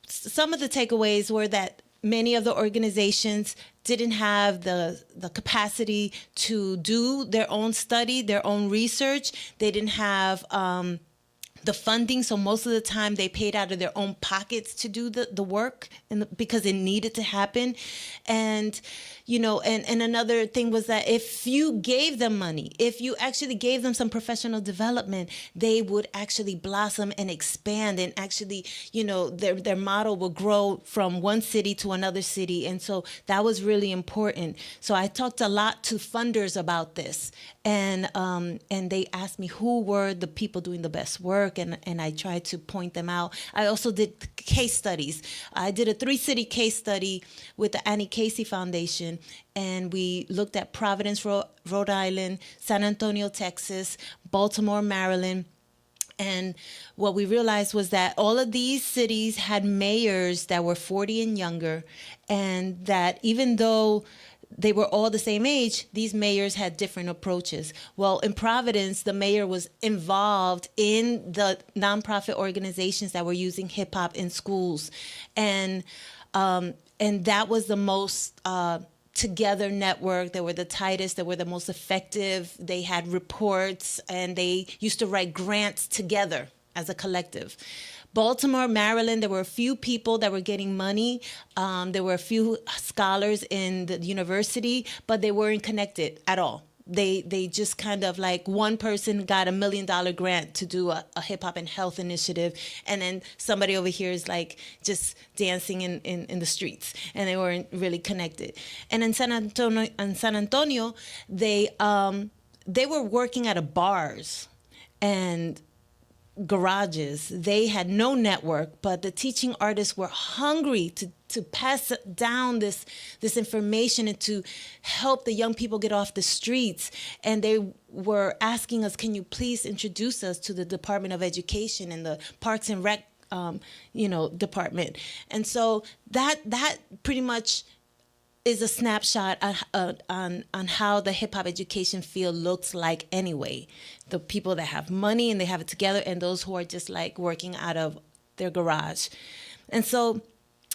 some of the takeaways were that many of the organizations didn't have the capacity to do their own study, their own research. They didn't have the funding, so most of the time they paid out of their own pockets to do the work because it needed to happen. And, you know, and another thing was that if you gave them money, if you actually gave them some professional development, they would actually blossom and expand, and actually, you know, their model will grow from one city to another city. And so that was really important. So I talked a lot to funders about this, and they asked me who were the people doing the best work, and I tried to point them out. I also did case studies. I did a 3-city case study with the Annie Casey Foundation, and we looked at Providence, Rhode Island, San Antonio, Texas, Baltimore, Maryland. And what we realized was that all of these cities had mayors that were 40 and younger, and that even though they were all the same age, these mayors had different approaches. Well, in Providence, the mayor was involved in the nonprofit organizations that were using hip hop in schools. And that was the most together network. They were the tightest, they were the most effective. They had reports, and they used to write grants together as a collective. Baltimore, Maryland, there were a few people that were getting money. There were a few scholars in the university, but they weren't connected at all. they just kind of like one person got $1 million grant to do a hip hop and health initiative, and then somebody over here is like just dancing in the streets, and they weren't really connected. And in San Antonio, they were working out of bars and garages. They had no network, but the teaching artists were hungry to pass down this information and to help the young people get off the streets. And they were asking us, can you please introduce us to the Department of Education and the Parks and Rec department. And so that pretty much is a snapshot on how the hip hop education field looks like anyway. The people that have money and they have it together, and those who are just like working out of their garage. And so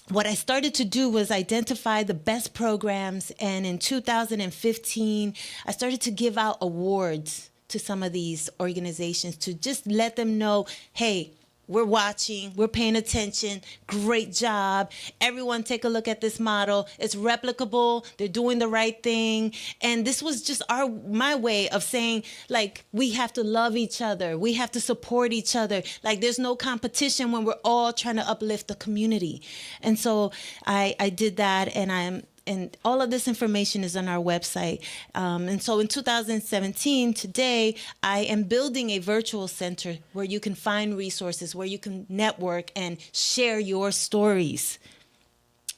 what I started to do was identify the best programs, and in 2015, I started to give out awards to some of these organizations to just let them know, hey, we're watching, we're paying attention, great job. Everyone take a look at this model. It's replicable, they're doing the right thing. And this was just my way of saying, like, we have to love each other. We have to support each other. Like, there's no competition when we're all trying to uplift the community. And so I did that, and all of this information is on our website. And so in 2017, today, I am building a virtual center where you can find resources, where you can network and share your stories.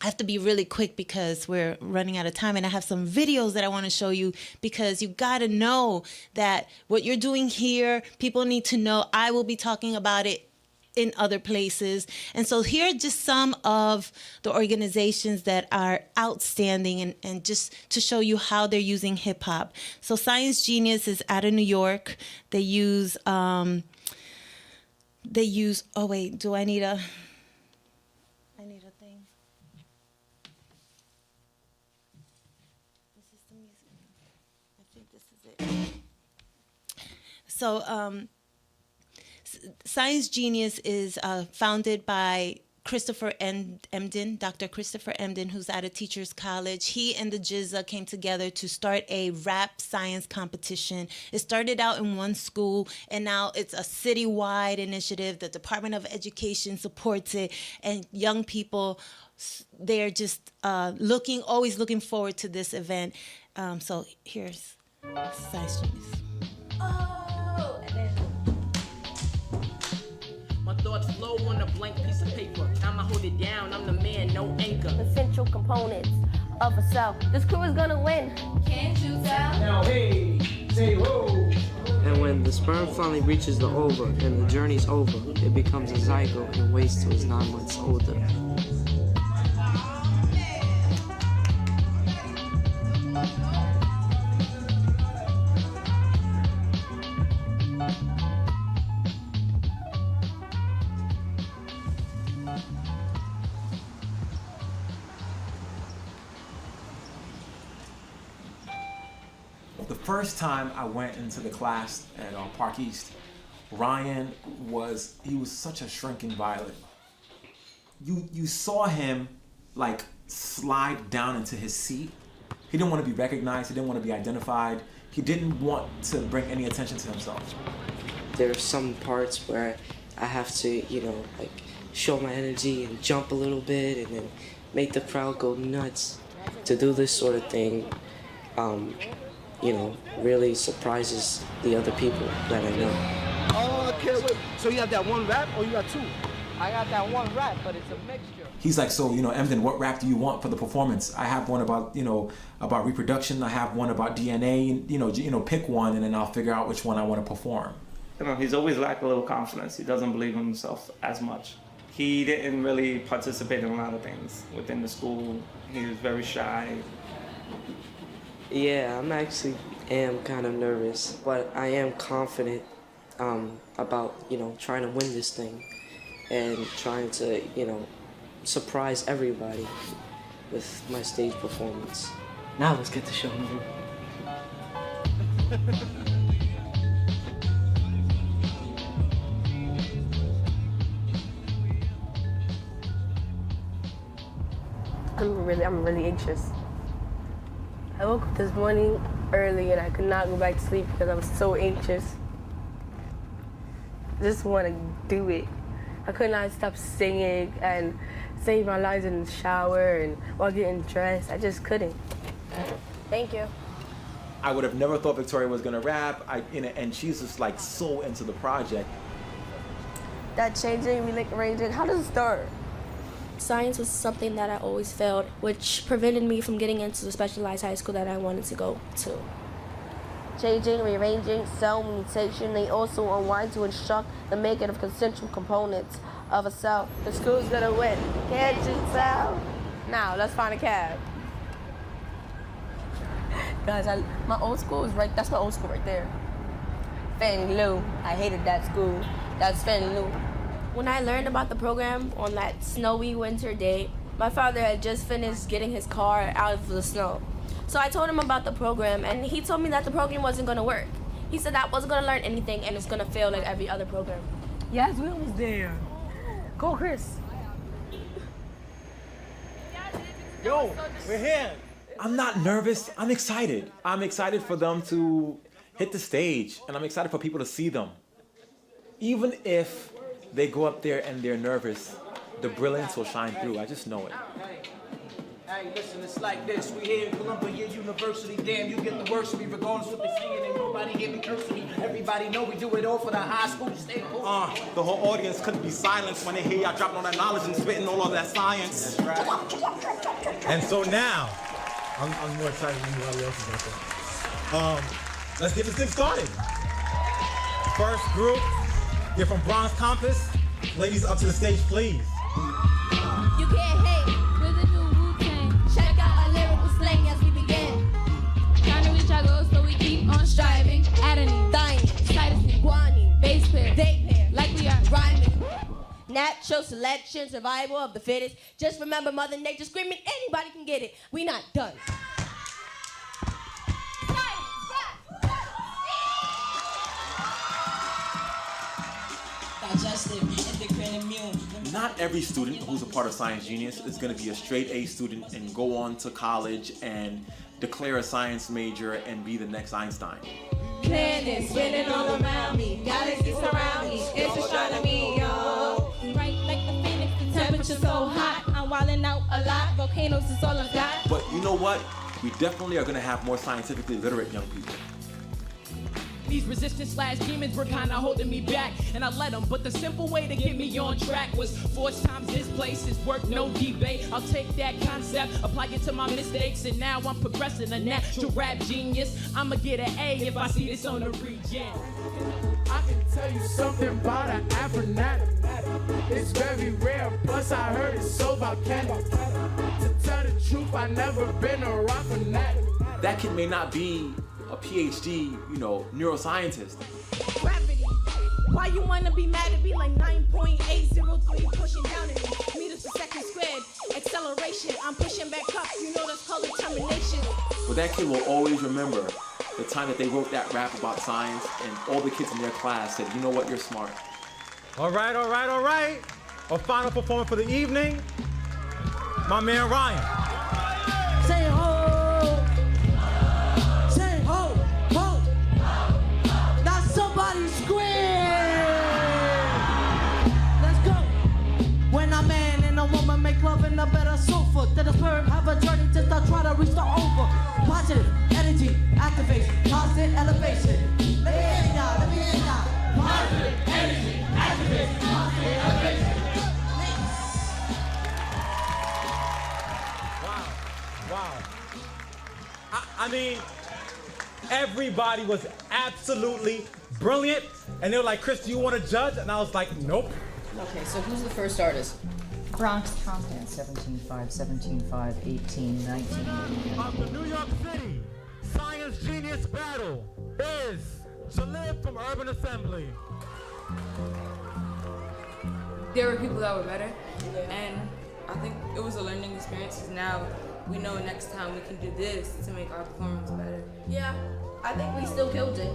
I have to be really quick because we're running out of time, and I have some videos that I want to show you, because you got to know that what you're doing here, people need to know. I will be talking about it in other places. And so here are just some of the organizations that are outstanding, and just to show you how they're using hip hop. So Science Genius is out of New York. They use, oh wait, I need a thing. This is the music. I think this is it. So, Science Genius is founded by Christopher Emden, Dr. Christopher Emden, who's out of Teachers College. He and the GZA came together to start a rap science competition. It started out in one school, and now it's a citywide initiative. The Department of Education supports it, and young people, they're just always looking forward to this event. So here's Science Genius. Oh, and then my thoughts flow on a blank piece of paper. I'ma hold it down, I'm the man, no anchor. Essential components of a cell. This crew is gonna win. Can't you tell? Now hey, say whoa. And when the sperm finally reaches the ova and the journey's over, it becomes a zygote and waits till it's 9 months older. The first time I went into the class at Park East, Ryan was such a shrinking violet. You saw him like slide down into his seat. He didn't want to be recognized, he didn't want to be identified. He didn't want to bring any attention to himself. There are some parts where I have to, like show my energy and jump a little bit and then make the crowd go nuts. To do this sort of thing, really surprises the other people that I know. Oh, okay, wait. So you have that one rap or you got two? I got that one rap, but it's a mixture. He's like, so, Emden, what rap do you want for the performance? I have one about, about reproduction. I have one about DNA. Pick one, and then I'll figure out which one I want to perform. He's always lacked a little confidence. He doesn't believe in himself as much. He didn't really participate in a lot of things within the school. He was very shy. Yeah, am kind of nervous, but I am confident about, trying to win this thing and trying to, surprise everybody with my stage performance. Now let's get the show moving. I'm really anxious. I woke up this morning early and I could not go back to sleep because I was so anxious. Just want to do it. I could not stop singing and saying my lines in the shower and while getting dressed. I just couldn't. Thank you. I would have never thought Victoria was gonna rap, and she's just like so into the project. That changing, rearranging, how does it start? Science was something that I always failed, which prevented me from getting into the specialized high school that I wanted to go to. Changing, rearranging, cell mutation, they also unwind to instruct the making of concentric components of a cell. The school's gonna win. Can't you tell? Now, let's find a cab. Guys, my old school is right, that's my old school right there. Fannie Lou, I hated that school. That's Fannie Lou. When I learned about the program on that snowy winter day, my father had just finished getting his car out of the snow. So I told him about the program, and he told me that the program wasn't gonna work. He said I wasn't gonna learn anything, and it's gonna fail like every other program. Yes, we almost there. Go, Chris. Yo, we're here. I'm not nervous. I'm excited. I'm excited for them to hit the stage, and I'm excited for people to see them. Even if they go up there and they're nervous, the brilliance will shine through. I just know it. Hey, listen, it's like this. We here in Columbia University. Damn, you get the worst of me regardless what they saying. Ain't nobody here be cursing me. Everybody know we do it all for the high school state. The whole audience couldn't be silenced when they hear y'all dropping all that knowledge and spitting all of that science. That's right. And so now, I'm more excited than anybody else is out there. Let's get this thing started. First group, you're from Bronx Compass. Ladies, up to the stage, please. You can't hate with the new Wu-Tang. Check out our lyrical slang as we begin. Trying to reach our goals, so we keep on striving. Adenine, Thymine, cytosine, guanine, base pair, date pair, like we are rhyming. Natural selection, survival of the fittest. Just remember Mother Nature screaming, anybody can get it. We not done. Not every student who's a part of Science Genius is going to be a straight A student and go on to college and declare a science major and be the next Einstein. planets spinning all around me. Galaxies surround me. It's astronomy, yo. Right like the phoenix, the temperature so hot. I'm wilding out a lot. Volcanoes is all I've got. But you know what? We definitely are going to have more scientifically literate young people. These resistance/demons were kinda holding me back, and I let them, but the simple way to get me on track was force times this place is work, no debate. I'll take that concept, apply it to my mistakes, and now I'm progressing, a natural rap genius. I'ma get an A if I see this on the regen. I can tell you something about an Afronatic. It's very rare, plus I heard it's so volcanic. To tell the truth, I never been a rock fanatic. That kid may not be a PhD, neuroscientist. Gravity. Why you wanna be mad at me like 9.803 pushing down at me? Meters per second squared. Acceleration. I'm pushing back up. You know that's called determination. But that kid will always remember the time that they wrote that rap about science and all the kids in their class said, you know what, you're smart. All right. Our final performer for the evening, my man Ryan. Say ho! Say ho! Ho! Now somebody scream! Let's go! When a man and a woman make love in a better sofa, then the sperm have a journey to start trying to reach the over. Positive energy activates constant elevation. Let me hear y'all. Positive energy activates constant elevation. Wow. I mean, everybody was absolutely brilliant. And they were like, Chris, do you want to judge? And I was like, nope. Okay, so who's the first artist? Bronx Compass. 17.5, 17.5, 18, 19. Of the New York City Science Genius Battle is Jalib from Urban Assembly. There were people that were better, and I think it was a learning experience, because now we know next time we can do this to make our performance better. Yeah, I think we still killed it.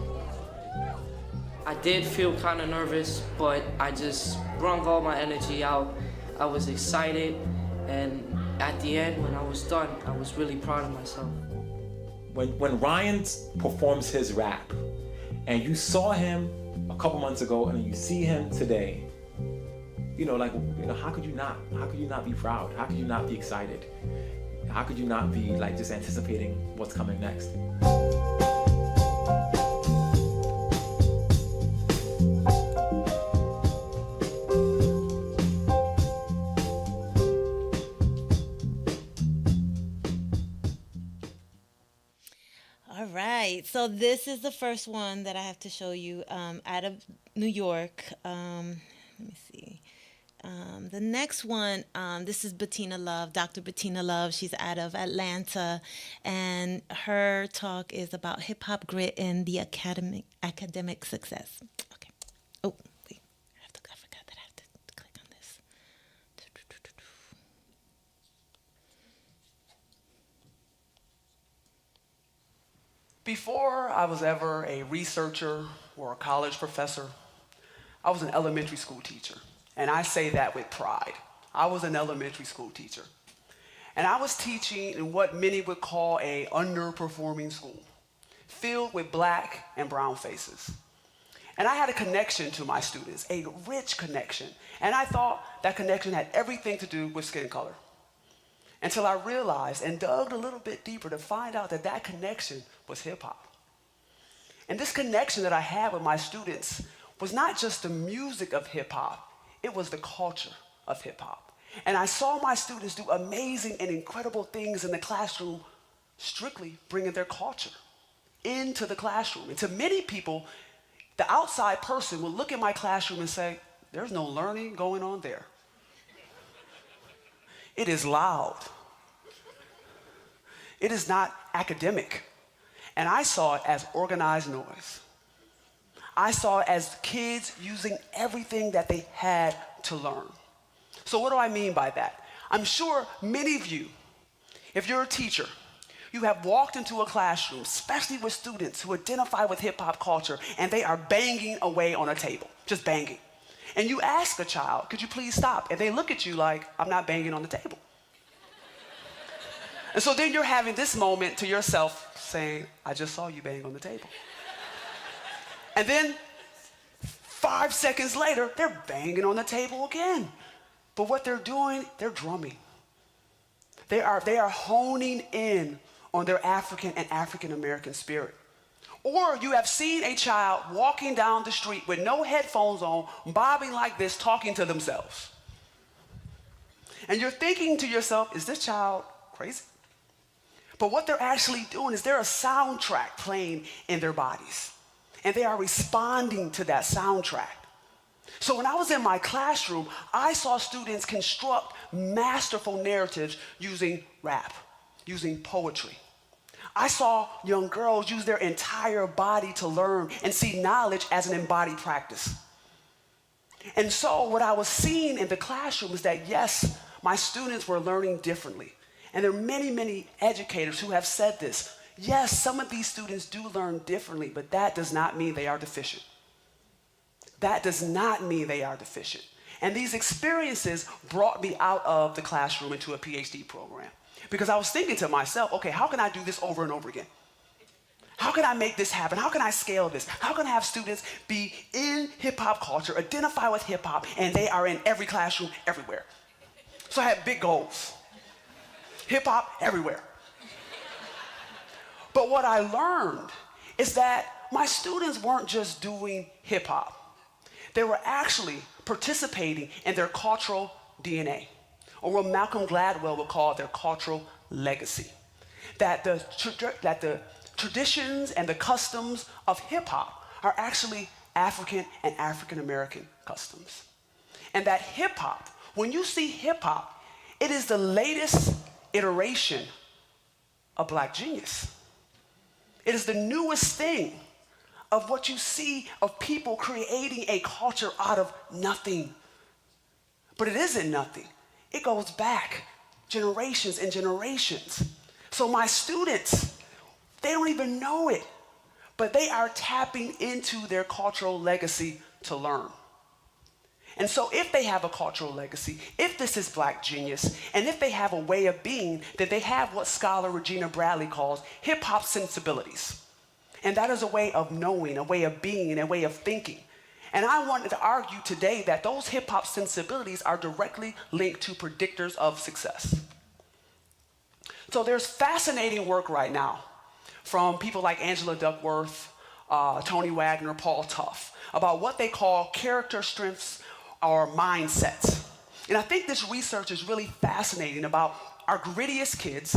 I did feel kind of nervous, but I just wrung all my energy out. I was excited, and at the end, when I was done, I was really proud of myself. When Ryan performs his rap, and you saw him a couple months ago, and you see him today, how could you not? How could you not be proud? How could you not be excited? How could you not be just anticipating what's coming next? All right, so this is the first one that I have to show you out of New York. Let me see. The next one, this is Bettina Love, Dr. Bettina Love. She's out of Atlanta, and her talk is about hip-hop grit and the academic success. Okay. Oh, wait. I forgot that I have to click on this. Before I was ever a researcher or a college professor, I was an elementary school teacher. And I say that with pride. I was an elementary school teacher. And I was teaching in what many would call a underperforming school, filled with black and brown faces. And I had a connection to my students, a rich connection. And I thought that connection had everything to do with skin color. Until I realized and dug a little bit deeper to find out that that connection was hip hop. And this connection that I had with my students was not just the music of hip hop, it was the culture of hip hop. And I saw my students do amazing and incredible things in the classroom, strictly bringing their culture into the classroom. And to many people, the outside person will look at my classroom and say, there's no learning going on there. It is loud. It is not academic. And I saw it as organized noise. I saw it as kids using everything that they had to learn. So what do I mean by that? I'm sure many of you, if you're a teacher, you have walked into a classroom, especially with students who identify with hip hop culture, and they are banging away on a table, just banging. And you ask a child, could you please stop? And they look at you like, I'm not banging on the table. And so then you're having this moment to yourself saying, I just saw you bang on the table. And then 5 seconds later, they're banging on the table again. But what they're doing, they're drumming. They are honing in on their African and African American spirit. Or you have seen a child walking down the street with no headphones on, bobbing like this, talking to themselves. And you're thinking to yourself, is this child crazy? But what they're actually doing is there's a soundtrack playing in their bodies. And they are responding to that soundtrack. So when I was in my classroom, I saw students construct masterful narratives using rap, using poetry. I saw young girls use their entire body to learn and see knowledge as an embodied practice. And so what I was seeing in the classroom is that, yes, my students were learning differently. And there are many, many educators who have said this. Yes, some of these students do learn differently, but that does not mean they are deficient. That does not mean they are deficient. And these experiences brought me out of the classroom into a PhD program. Because I was thinking to myself, okay, how can I do this over and over again? How can I make this happen? How can I scale this? How can I have students be in hip-hop culture, identify with hip-hop, and they are in every classroom, everywhere? So I had big goals. Hip-hop everywhere. But what I learned is that my students weren't just doing hip-hop. They were actually participating in their cultural DNA, or what Malcolm Gladwell would call their cultural legacy. That the traditions and the customs of hip-hop are actually African and African American customs. And that hip-hop, when you see hip-hop, it is the latest iteration of Black genius. It is the newest thing of what you see of people creating a culture out of nothing. But it isn't nothing. It goes back generations and generations. So my students, they don't even know it, but they are tapping into their cultural legacy to learn. And so if they have a cultural legacy, if this is Black genius, and if they have a way of being, then they have what scholar Regina Bradley calls hip-hop sensibilities. And that is a way of knowing, a way of being, and a way of thinking. And I wanted to argue today that those hip-hop sensibilities are directly linked to predictors of success. So there's fascinating work right now from people like Angela Duckworth, Tony Wagner, Paul Tough, about what they call character strengths or mindsets. And I think this research is really fascinating about our grittiest kids,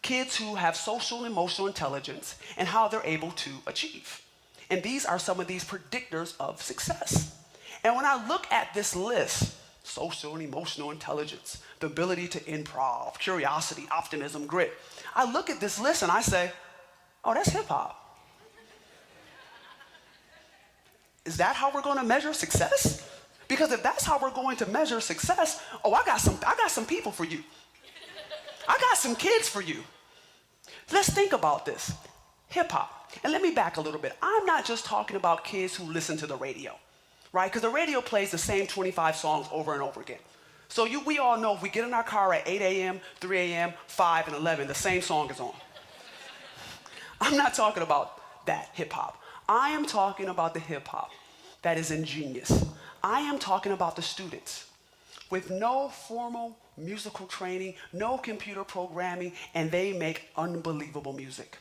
kids who have social and emotional intelligence, and how they're able to achieve. And these are some of these predictors of success. And when I look at this list, social and emotional intelligence, the ability to improv, curiosity, optimism, grit, I look at this list and I say, oh, that's hip hop. Is that how we're going to measure success? Because if that's how we're going to measure success, oh, I got some people for you. I got some kids for you. Let's think about this. Hip hop. And let me back a little bit. I'm not just talking about kids who listen to the radio, right? Because the radio plays the same 25 songs over and over again. So we all know if we get in our car at 8 a.m., 3 a.m., 5, and 11, the same song is on. I'm not talking about that hip hop. I am talking about the hip hop that is ingenious. I am talking about the students with no formal musical training, no computer programming, and they make unbelievable music.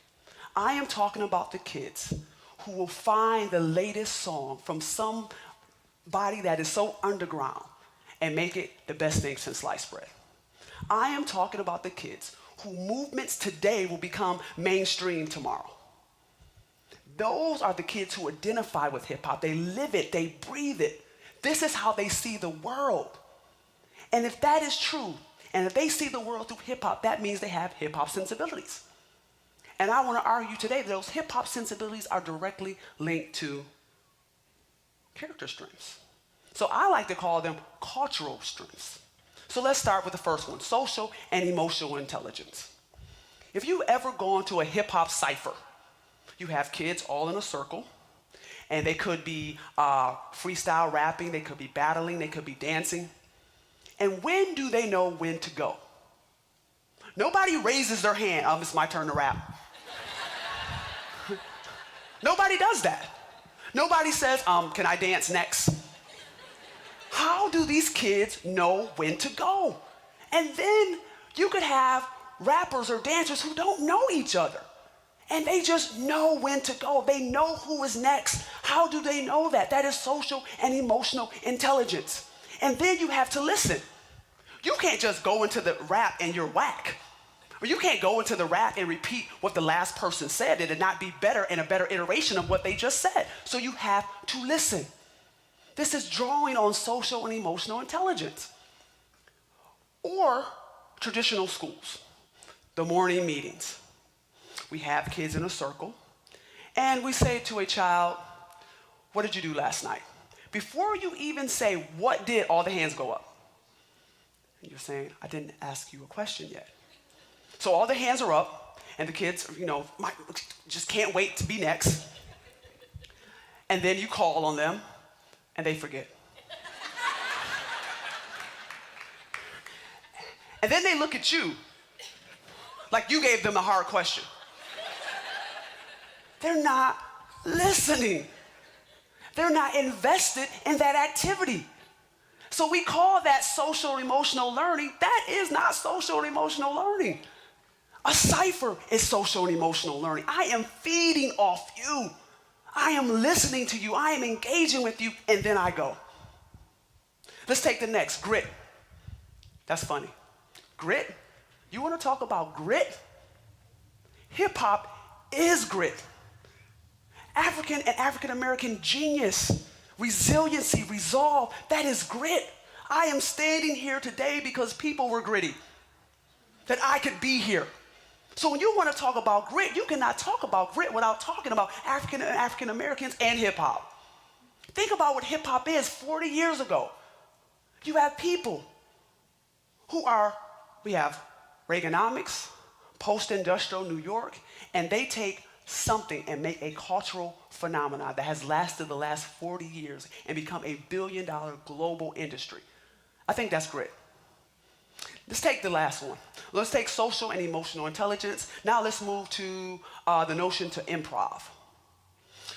I am talking about the kids who will find the latest song from somebody that is so underground and make it the best thing since sliced bread. I am talking about the kids who movements today will become mainstream tomorrow. Those are the kids who identify with hip hop. They live it, they breathe it. This is how they see the world. And if that is true, and if they see the world through hip hop, that means they have hip hop sensibilities. And I want to argue today that those hip hop sensibilities are directly linked to character strengths. So I like to call them cultural strengths. So let's start with the first one, social and emotional intelligence. If you've ever gone to a hip hop cypher, you have kids all in a circle, and they could be freestyle rapping, they could be battling, they could be dancing. And when do they know when to go? Nobody raises their hand, it's my turn to rap. Nobody does that. Nobody says, can I dance next? How do these kids know when to go? And then you could have rappers or dancers who don't know each other. And they just know when to go. They know who is next. How do they know that? That is social and emotional intelligence. And then you have to listen. You can't just go into the rap and you're whack. Or you can't go into the rap and repeat what the last person said. It'd not be better and a better iteration of what they just said. So you have to listen. This is drawing on social and emotional intelligence. Or traditional schools, the morning meetings. We have kids in a circle, and we say to a child, what did you do last night? Before you even say, what did, all the hands go up. And you're saying, I didn't ask you a question yet. So all the hands are up, and the kids, just can't wait to be next. And then you call on them, and they forget. And then they look at you like you gave them a hard question. They're not listening. They're not invested in that activity. So we call that social emotional learning. That is not social emotional learning. A cipher is social and emotional learning. I am feeding off you. I am listening to you. I am engaging with you, and then I go. Let's take the next, grit. That's funny. Grit? You want to talk about grit? Hip hop is grit. African and African American genius, resiliency, resolve, that is grit. I am standing here today because people were gritty, that I could be here. So when you want to talk about grit, you cannot talk about grit without talking about African and African Americans and hip hop. Think about what hip hop is 40 years ago. You have people we have Reaganomics, post-industrial New York, and they take something and make a cultural phenomenon that has lasted the last 40 years and become a billion-dollar global industry. I think that's great. Let's take the last one. Let's take social and emotional intelligence. Now let's move to the notion to improv.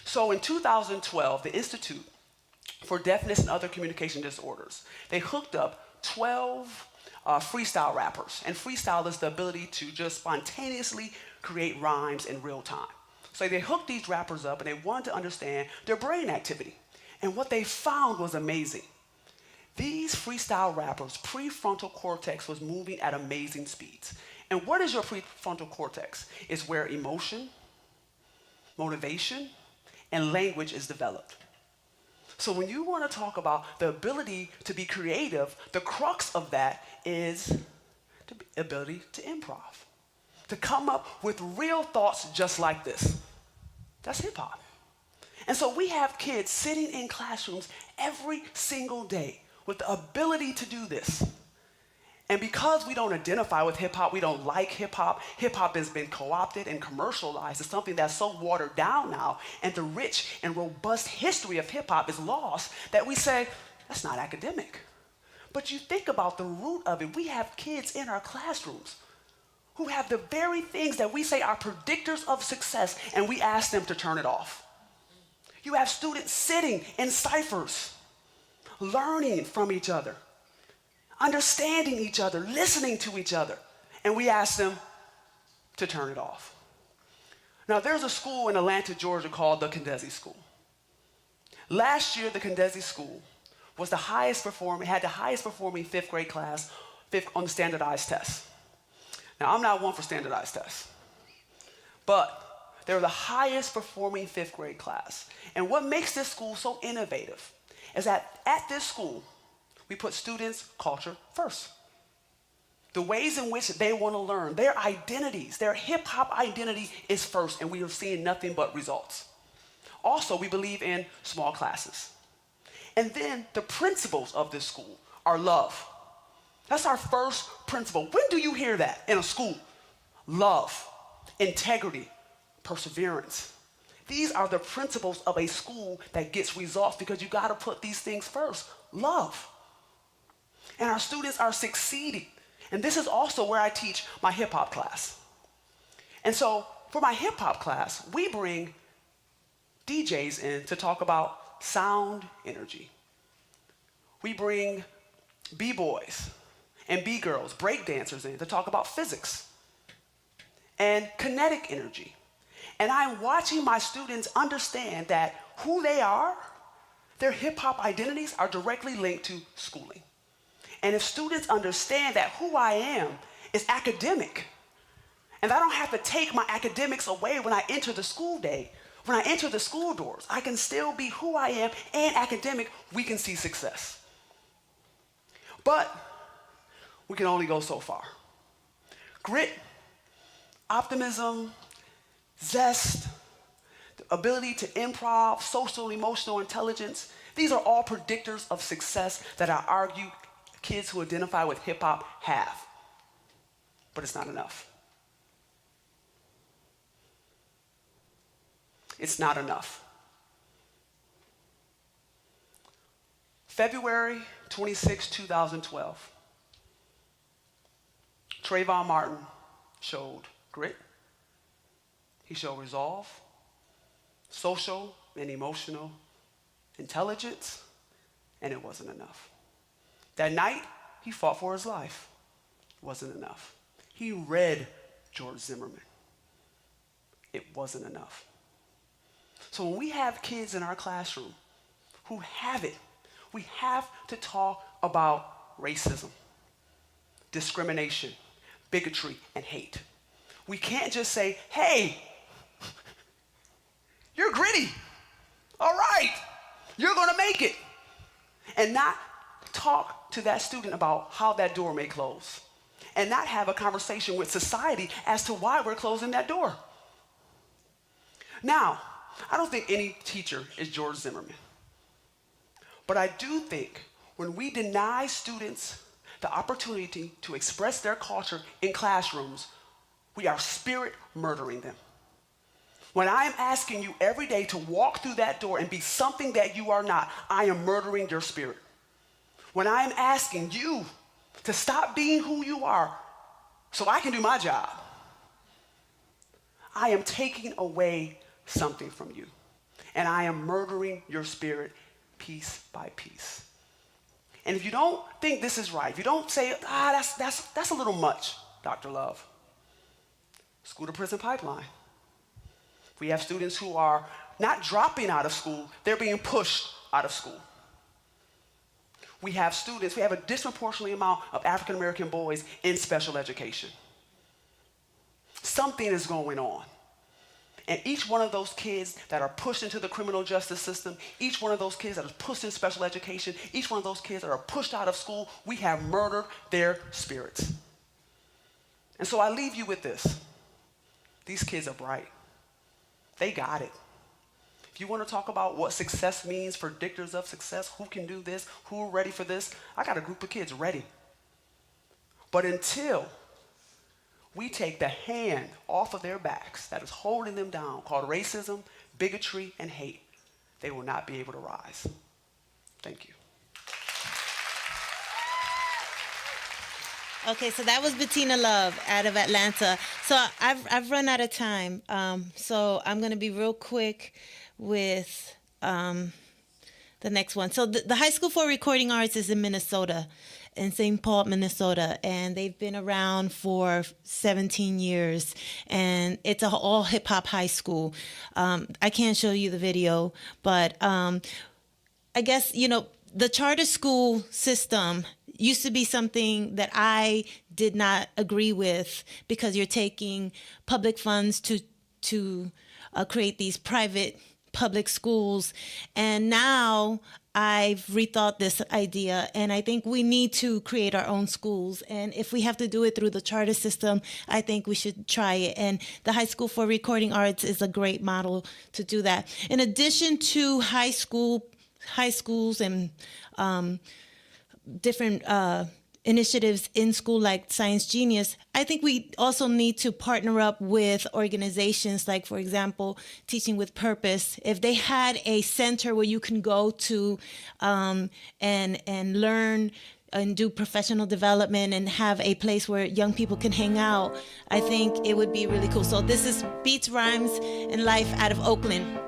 So in 2012, the Institute for Deafness and Other Communication Disorders, they hooked up 12 freestyle rappers. And freestyle is the ability to just spontaneously create rhymes in real time. So they hooked these rappers up and they wanted to understand their brain activity. And what they found was amazing. These freestyle rappers' prefrontal cortex was moving at amazing speeds. And what is your prefrontal cortex? It's where emotion, motivation, and language is developed. So when you want to talk about the ability to be creative, the crux of that is the ability to improv, to come up with real thoughts just like this. That's hip hop. And so we have kids sitting in classrooms every single day with the ability to do this. And because we don't identify with hip hop, we don't like hip hop has been co-opted and commercialized as something that's so watered down now, and the rich and robust history of hip hop is lost, that we say, that's not academic. But you think about the root of it. We have kids in our classrooms who have the very things that we say are predictors of success, and we ask them to turn it off. You have students sitting in ciphers, learning from each other, understanding each other, listening to each other, and we ask them to turn it off. Now, there's a school in Atlanta, Georgia called the Condesi School. Last year, the Condesi School was had the highest performing fifth grade class on the standardized test. Now, I'm not one for standardized tests, but they were the highest performing fifth grade class. And what makes this school so innovative is that at this school, we put students' culture first. The ways in which they want to learn, their identities, their hip-hop identity is first, and we are seeing nothing but results. Also, we believe in small classes. And then the principles of this school are love. That's our first principle. When do you hear that in a school? Love, integrity, perseverance. These are the principles of a school that gets results, because you got to put these things first. Love. And our students are succeeding. And this is also where I teach my hip hop class. And so for my hip hop class, we bring DJs in to talk about sound energy. We bring B-boys and B-girls, break dancers in to talk about physics and kinetic energy. And I'm watching my students understand that who they are, their hip hop identities are directly linked to schooling. And if students understand that who I am is academic, and I don't have to take my academics away when I enter the school day, when I enter the school doors, I can still be who I am and academic, we can see success. But we can only go so far. Grit, optimism, zest, the ability to improv, social and emotional intelligence, these are all predictors of success that I argue kids who identify with hip hop have. But it's not enough. It's not enough. February 26, 2012, Trayvon Martin showed grit. He showed resolve, social and emotional intelligence, and it wasn't enough. That night, he fought for his life. It wasn't enough. He read George Zimmerman. It wasn't enough. So when we have kids in our classroom who have it, we have to talk about racism, discrimination, bigotry, and hate. We can't just say, hey, you're gritty. All right, you're gonna make it. And not talk to that student about how that door may close. And not have a conversation with society as to why we're closing that door. Now, I don't think any teacher is George Zimmerman. But I do think when we deny students the opportunity to express their culture in classrooms, we are spirit murdering them. When I am asking you every day to walk through that door and be something that you are not, I am murdering your spirit. When I am asking you to stop being who you are so I can do my job, I am taking away something from you. And I am murdering your spirit piece by piece. And if you don't think this is right, if you don't say, that's a little much, Dr. Love, school to prison pipeline. We have students who are not dropping out of school, they're being pushed out of school. We have a disproportionate amount of African American boys in special education. Something is going on. And each one of those kids that are pushed into the criminal justice system, each one of those kids that are pushed in special education, each one of those kids that are pushed out of school, we have murdered their spirits. And so I leave you with this. These kids are bright. They got it. If you want to talk about what success means, predictors of success, who can do this, who are ready for this, I got a group of kids ready. But until we take the hand off of their backs that is holding them down, called racism, bigotry, and hate, they will not be able to rise. Thank you. Okay, so that was Bettina Love out of Atlanta. So I've run out of time, so I'm going to be real quick with the next one. So the High School for Recording Arts is in Minnesota, in St. Paul, Minnesota, and they've been around for 17 years, and it's an all hip-hop high school. I can't show you the video, but I guess, the charter school system used to be something that I did not agree with, because you're taking public funds to create these private public schools. And now I've rethought this idea, and I think we need to create our own schools. And if we have to do it through the charter system, I think we should try it. And the High School for Recording Arts is a great model to do that. In addition to high schools and different initiatives in school like Science Genius, I think we also need to partner up with organizations like, for example, Teaching with Purpose. If they had a center where you can go to and learn and do professional development and have a place where young people can hang out, I think it would be really cool. So this is Beats, Rhymes, and Life out of Oakland.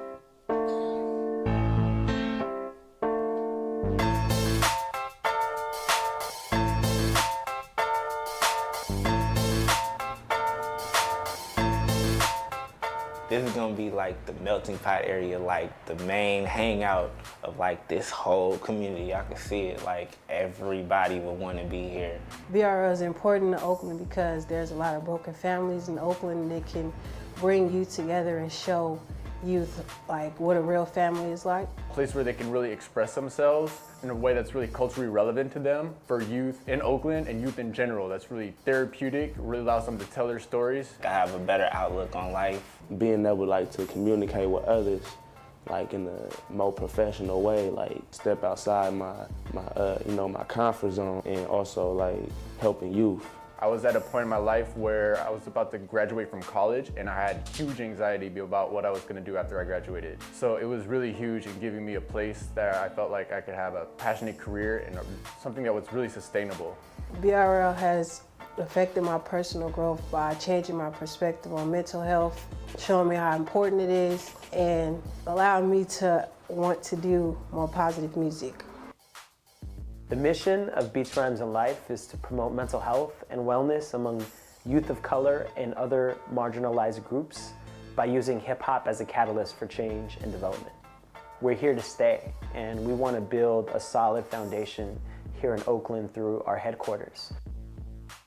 This is gonna be like the melting pot area, like the main hangout of like this whole community. I can see it, like everybody would wanna be here. BRL is important to Oakland because there's a lot of broken families in Oakland that can bring youth together and show youth like what a real family is like. A place where they can really express themselves in a way that's really culturally relevant to them. For youth in Oakland and youth in general, that's really therapeutic, really allows them to tell their stories. I have a better outlook on life. Being able to communicate with others, like in a more professional way, like step outside my comfort zone, and also like helping youth. I was at a point in my life where I was about to graduate from college, and I had huge anxiety about what I was gonna do after I graduated. So it was really huge in giving me a place that I felt like I could have a passionate career and something that was really sustainable. BRL has affected my personal growth by changing my perspective on mental health, showing me how important it is, and allowing me to want to do more positive music. The mission of Beats, Rhymes, and Life is to promote mental health and wellness among youth of color and other marginalized groups by using hip-hop as a catalyst for change and development. We're here to stay, and we want to build a solid foundation here in Oakland through our headquarters.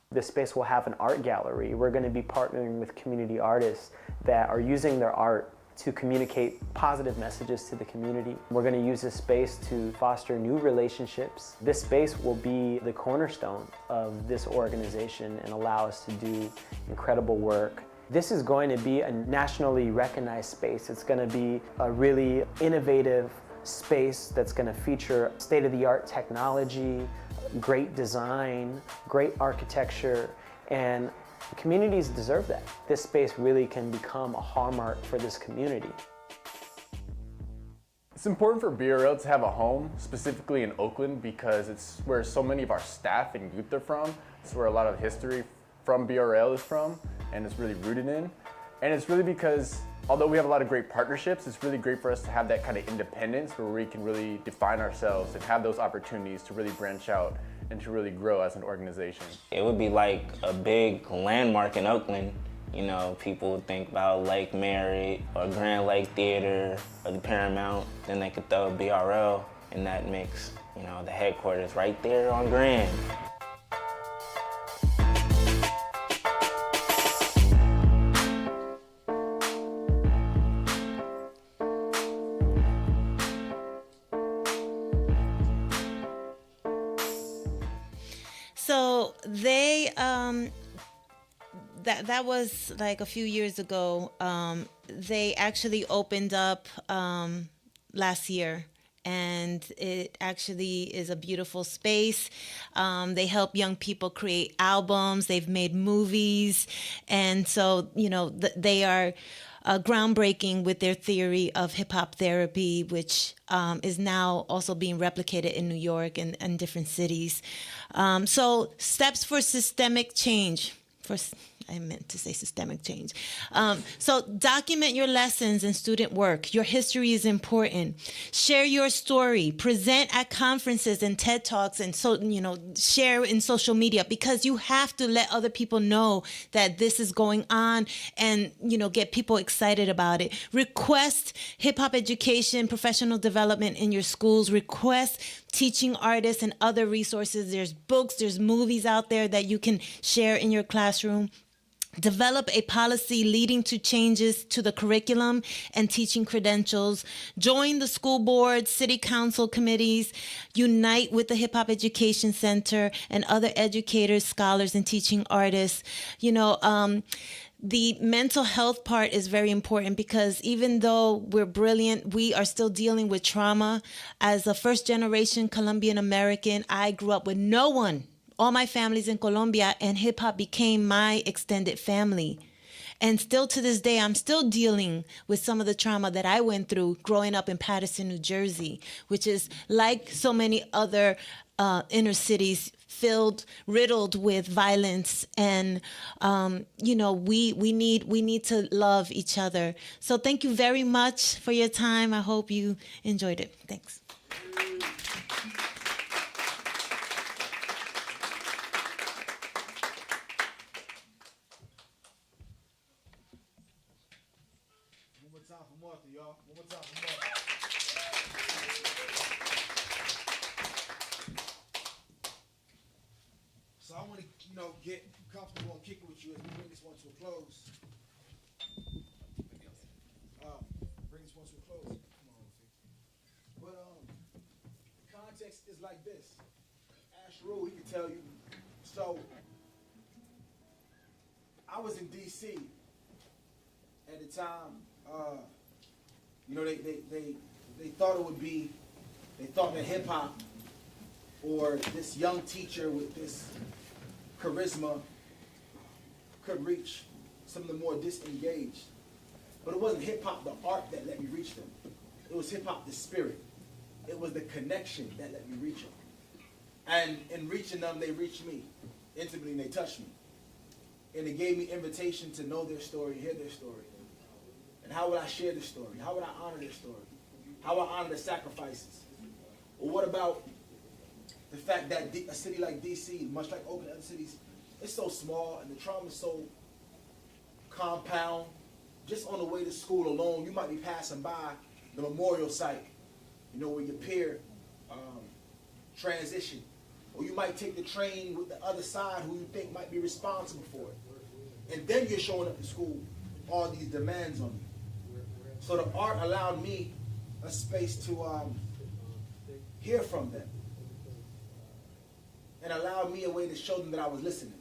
This space will have an art gallery. We're going to be partnering with community artists that are using their art to communicate positive messages to the community. We're going to use this space to foster new relationships. This space will be the cornerstone of this organization and allow us to do incredible work. This is going to be a nationally recognized space. It's going to be a really innovative space that's going to feature state-of-the-art technology, great design, great architecture, and Communities deserve that. This space really can become a hallmark for this community. It's important for BRL to have a home, specifically in Oakland, because it's where so many of our staff and youth are from. It's where a lot of history from BRL is from, and it's really rooted in. And it's really because, although we have a lot of great partnerships, it's really great for us to have that kind of independence where we can really define ourselves and have those opportunities to really branch out and to really grow as an organization. It would be like a big landmark in Oakland. You know, people would think about Lake Merritt or Grand Lake Theater or the Paramount. Then they could throw BRL in that mix. You know, the headquarters right there on Grand. So they, that was like a few years ago. They actually opened up last year, and it actually is a beautiful space. They help young people create albums. They've made movies, and so you know they are groundbreaking with their theory of hip hop therapy, which is now also being replicated in New York and different cities. So steps for systemic change. I meant to say systemic change. So document your lessons and student work. Your history is important. Share your story. Present at conferences and TED Talks, and so share in social media, because you have to let other people know that this is going on, and get people excited about it. Request hip hop education, professional development in your schools. Request teaching artists and other resources. There's books, there's movies out there that you can share in your classroom. Develop a policy leading to changes to the curriculum and teaching credentials. Join the school board, city council committees. Unite with the Hip Hop Education Center and other educators, scholars, and teaching artists. The mental health part is very important, because even though we're brilliant, we are still dealing with trauma. As a first-generation Colombian American, I grew up with no one. All my family's in Colombia, and hip hop became my extended family. And still to this day, I'm still dealing with some of the trauma that I went through growing up in Paterson, New Jersey, which is like so many other inner cities, riddled with violence. And, we need to love each other. So thank you very much for your time. I hope you enjoyed it. Thanks. So I want to, get comfortable and kick it with you as we bring this one to a close. Bring this one to a close. Come on, but context is like this. Ash Rule, he can tell you. So I was in D.C. at the time. They thought it would be. They thought that hip hop, or this young teacher with this charisma, could reach some of the more disengaged. But it wasn't hip hop, the art, that let me reach them. It was hip hop, the spirit. It was the connection that let me reach them. And in reaching them, they reached me intimately, and they touched me. And it gave me invitation to know their story, hear their story. And how would I share the story? How would I honor their story? How would I honor the sacrifices? Or what about the fact that a city like D.C., much like Oakland and other cities, it's so small and the trauma is so compound. Just on the way to school alone, you might be passing by the memorial site, where your peer transition. Or you might take the train with the other side who you think might be responsible for it. And then you're showing up to school, all these demands on you. So the art allowed me a space to hear from them. And allowed me a way to show them that I was listening.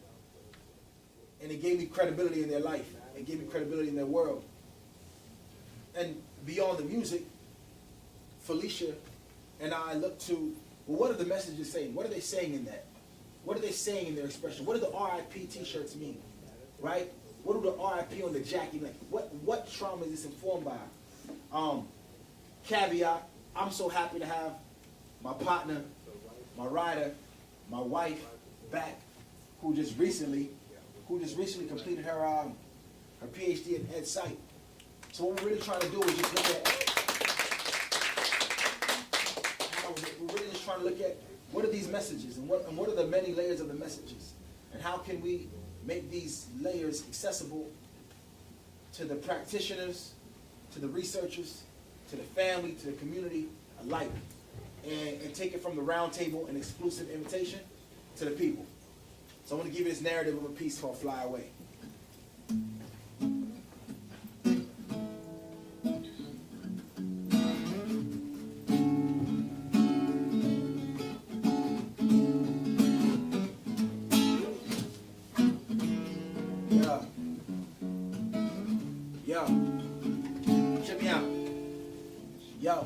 And it gave me credibility in their life. It gave me credibility in their world. And beyond the music, Felicia and I looked to, well, what are the messages saying? What are they saying in that? What are they saying in their expression? What do the RIP t-shirts mean? right? What do the RIP on the jacket, like, what trauma is this informed by? Caveat, I'm so happy to have my partner, my rider, my wife back, who just recently completed her PhD at Ed Site. So what we're really trying to do is just look at, we're really just trying to look at what are these messages and what are the many layers of the messages, and how can we make these layers accessible to the practitioners, to the researchers, to the family, to the community alike, and take it from the round table and exclusive invitation to the people. So I want to give you this narrative of a piece called Fly Away. Check me out. Yo.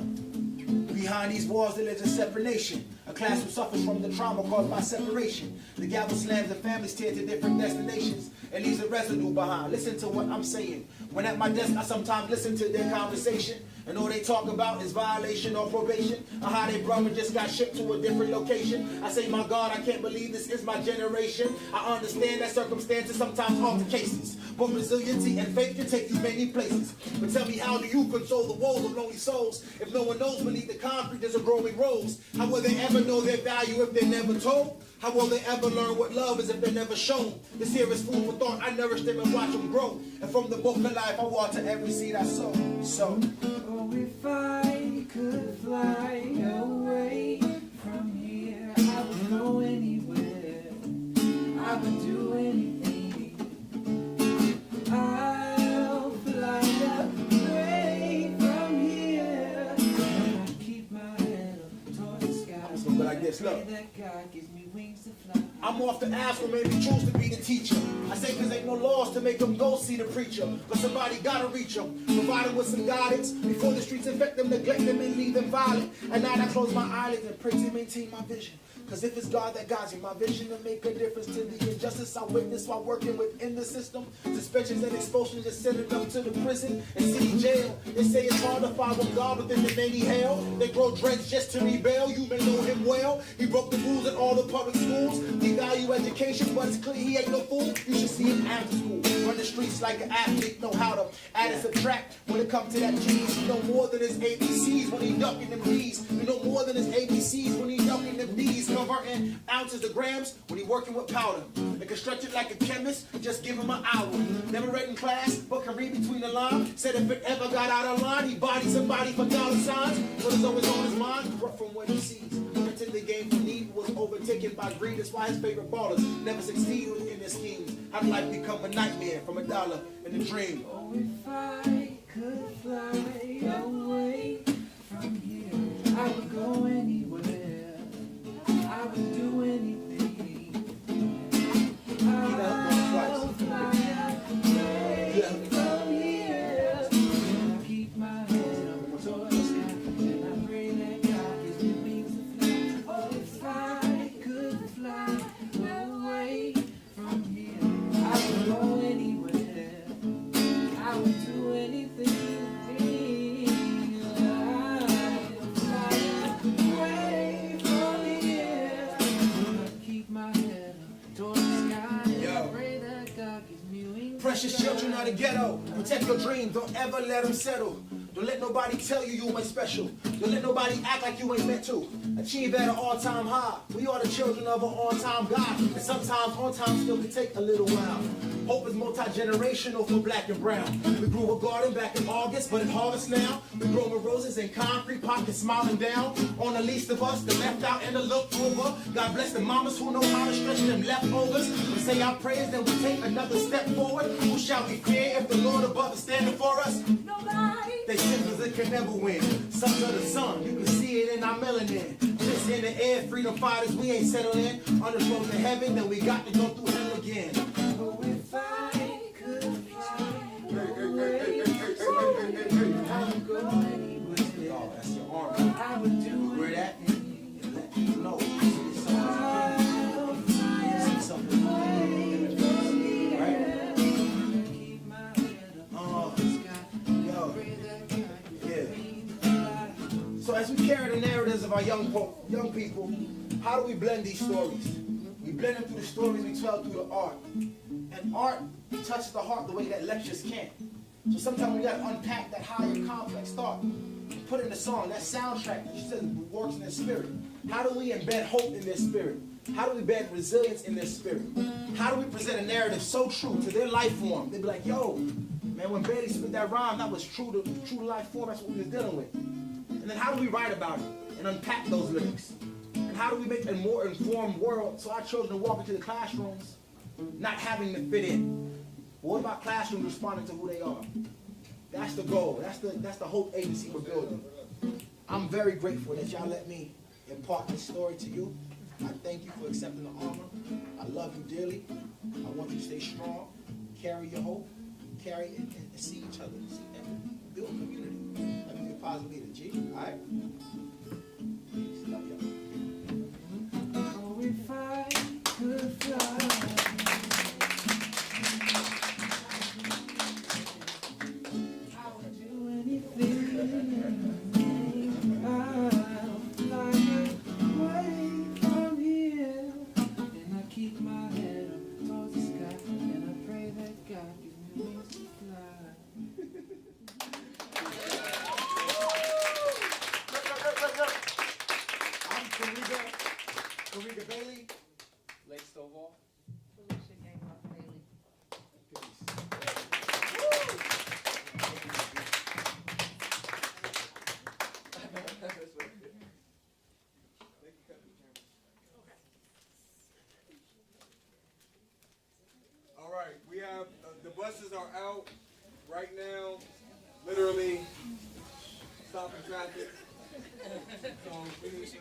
Behind these walls there lives a separate nation. A class who suffers from the trauma caused by separation. The gavel slams and families tear to different destinations and leaves a residue behind. Listen to what I'm saying. When at my desk I sometimes listen to their conversation, and all they talk about is violation or probation, or how they brother just got shipped to a different location. I say, my God, I can't believe this is my generation. I understand that circumstances sometimes alter cases, but resiliency and faith can take you many places. But tell me, how do you console the woes of lonely souls if no one knows beneath the concrete there's a growing rose? How will they ever know their value if they're never told? How will they ever learn what love is if they're never shown? This here is food for thought. I nourish them and watch them grow. And from the book of life, I water every seed I sow. So, oh, if I could fly away from here, I would go anywhere. I would do anything. I'll fly away from here. And I keep my head up towards the sky. So, but I guess, look, that God gives me wings to fly. I'm off to ask what made me choose to be the teacher. I say cause ain't no laws to make them go see the preacher, but somebody gotta reach them, provide them with some guidance before the streets infect them, neglect them, and leave them violent. At night I close my eyelids and pray to maintain my vision. Cause if it's God that guides me, my vision to make a difference to the injustice I witness while working within the system. Suspensions and expulsions just send it up to the prison and city jail. They say it's hard to follow God within the many hell. They grow dreads just to rebel. You may know him well. He broke the rules at all the public schools. He value education, but it's clear he ain't no fool. You should see him after school. Run the streets like an athlete, know how to add and subtract. When it comes to that G's, you know more than his ABCs when he ducking them D's. You know more than his ABCs when he ducking them D's. Converting ounces to grams when he working with powder. They can stretch it like a chemist, just give him an hour. Never read in class, but can read between the lines. Said if it ever got out of line, he bodied somebody for dollar signs. What is always on his mind? Corrupt from what he sees. Until the game for need was overtaken by greed. That's why his favorite ballers never succeed in their schemes. How did life become a nightmare from a dollar in a dream? Oh, if I could fly away from here, I would go anywhere. I would do anything. I'll fly away from here. And I keep my head up towards the sky, and I pray that God gives me wings to fly. Oh, if I could fly away from here, I would go anywhere. I would do anything. I'll fly away from here. I keep my head up towards the sky, and I pray that God gives me wings. Precious children of the ghetto, protect your dreams, don't ever let them settle. Don't let nobody tell you you ain't special. Don't let nobody act like you ain't meant to. Achieve at an all-time high. We are the children of an all-time God. And sometimes on-time still can take a little while. Hope is multi-generational for black and brown. We grew a garden back in August, but in harvest now. We grow with roses and concrete, pockets smiling down. On the least of us, the left out and the looked over. God bless the mamas who know how to stretch them leftovers. We say our prayers, then we take another step forward. Who shall we fear if the Lord above is standing for us? Nobody. They symbols that can never win. Sons of the sun, you can see it in our melanin. Just in the air, freedom fighters, we ain't settling in. On the road to heaven, then we got to go through hell again. Oh, if I could fly away from here, I would go anywhere. Oh, that's your arm. I would do where that? Let people know. I'll fly away from here. young people, how do we blend these stories? We blend them through the stories we tell through the art. And art touches the heart the way that lectures can't. So sometimes we gotta unpack that higher complex thought, put it in a song, that soundtrack that she says works in their spirit. How do we embed hope in their spirit? How do we embed resilience in their spirit? How do we present a narrative so true to their life form? They'd be like, yo, man, when Bailey spit that rhyme, that was true to life form, that's what we was dealing with. And then how do we write about it and unpack those lyrics? And how do we make a more informed world so our children walk into the classrooms not having to fit in? But what about classrooms responding to who they are? That's the goal. That's the hope agency we're building. I'm very grateful that y'all let me impart this story to you. I thank you for accepting the honor. I love you dearly. I want you to stay strong, carry your hope, carry it, and see each other, and build community. Let me be a positive leader, G. All right? Peace. Love y'all. Oh, if I could fly. Karika Bailey. Lake Stovall. All right, we have the buses are out right now, literally stopping traffic. So we need to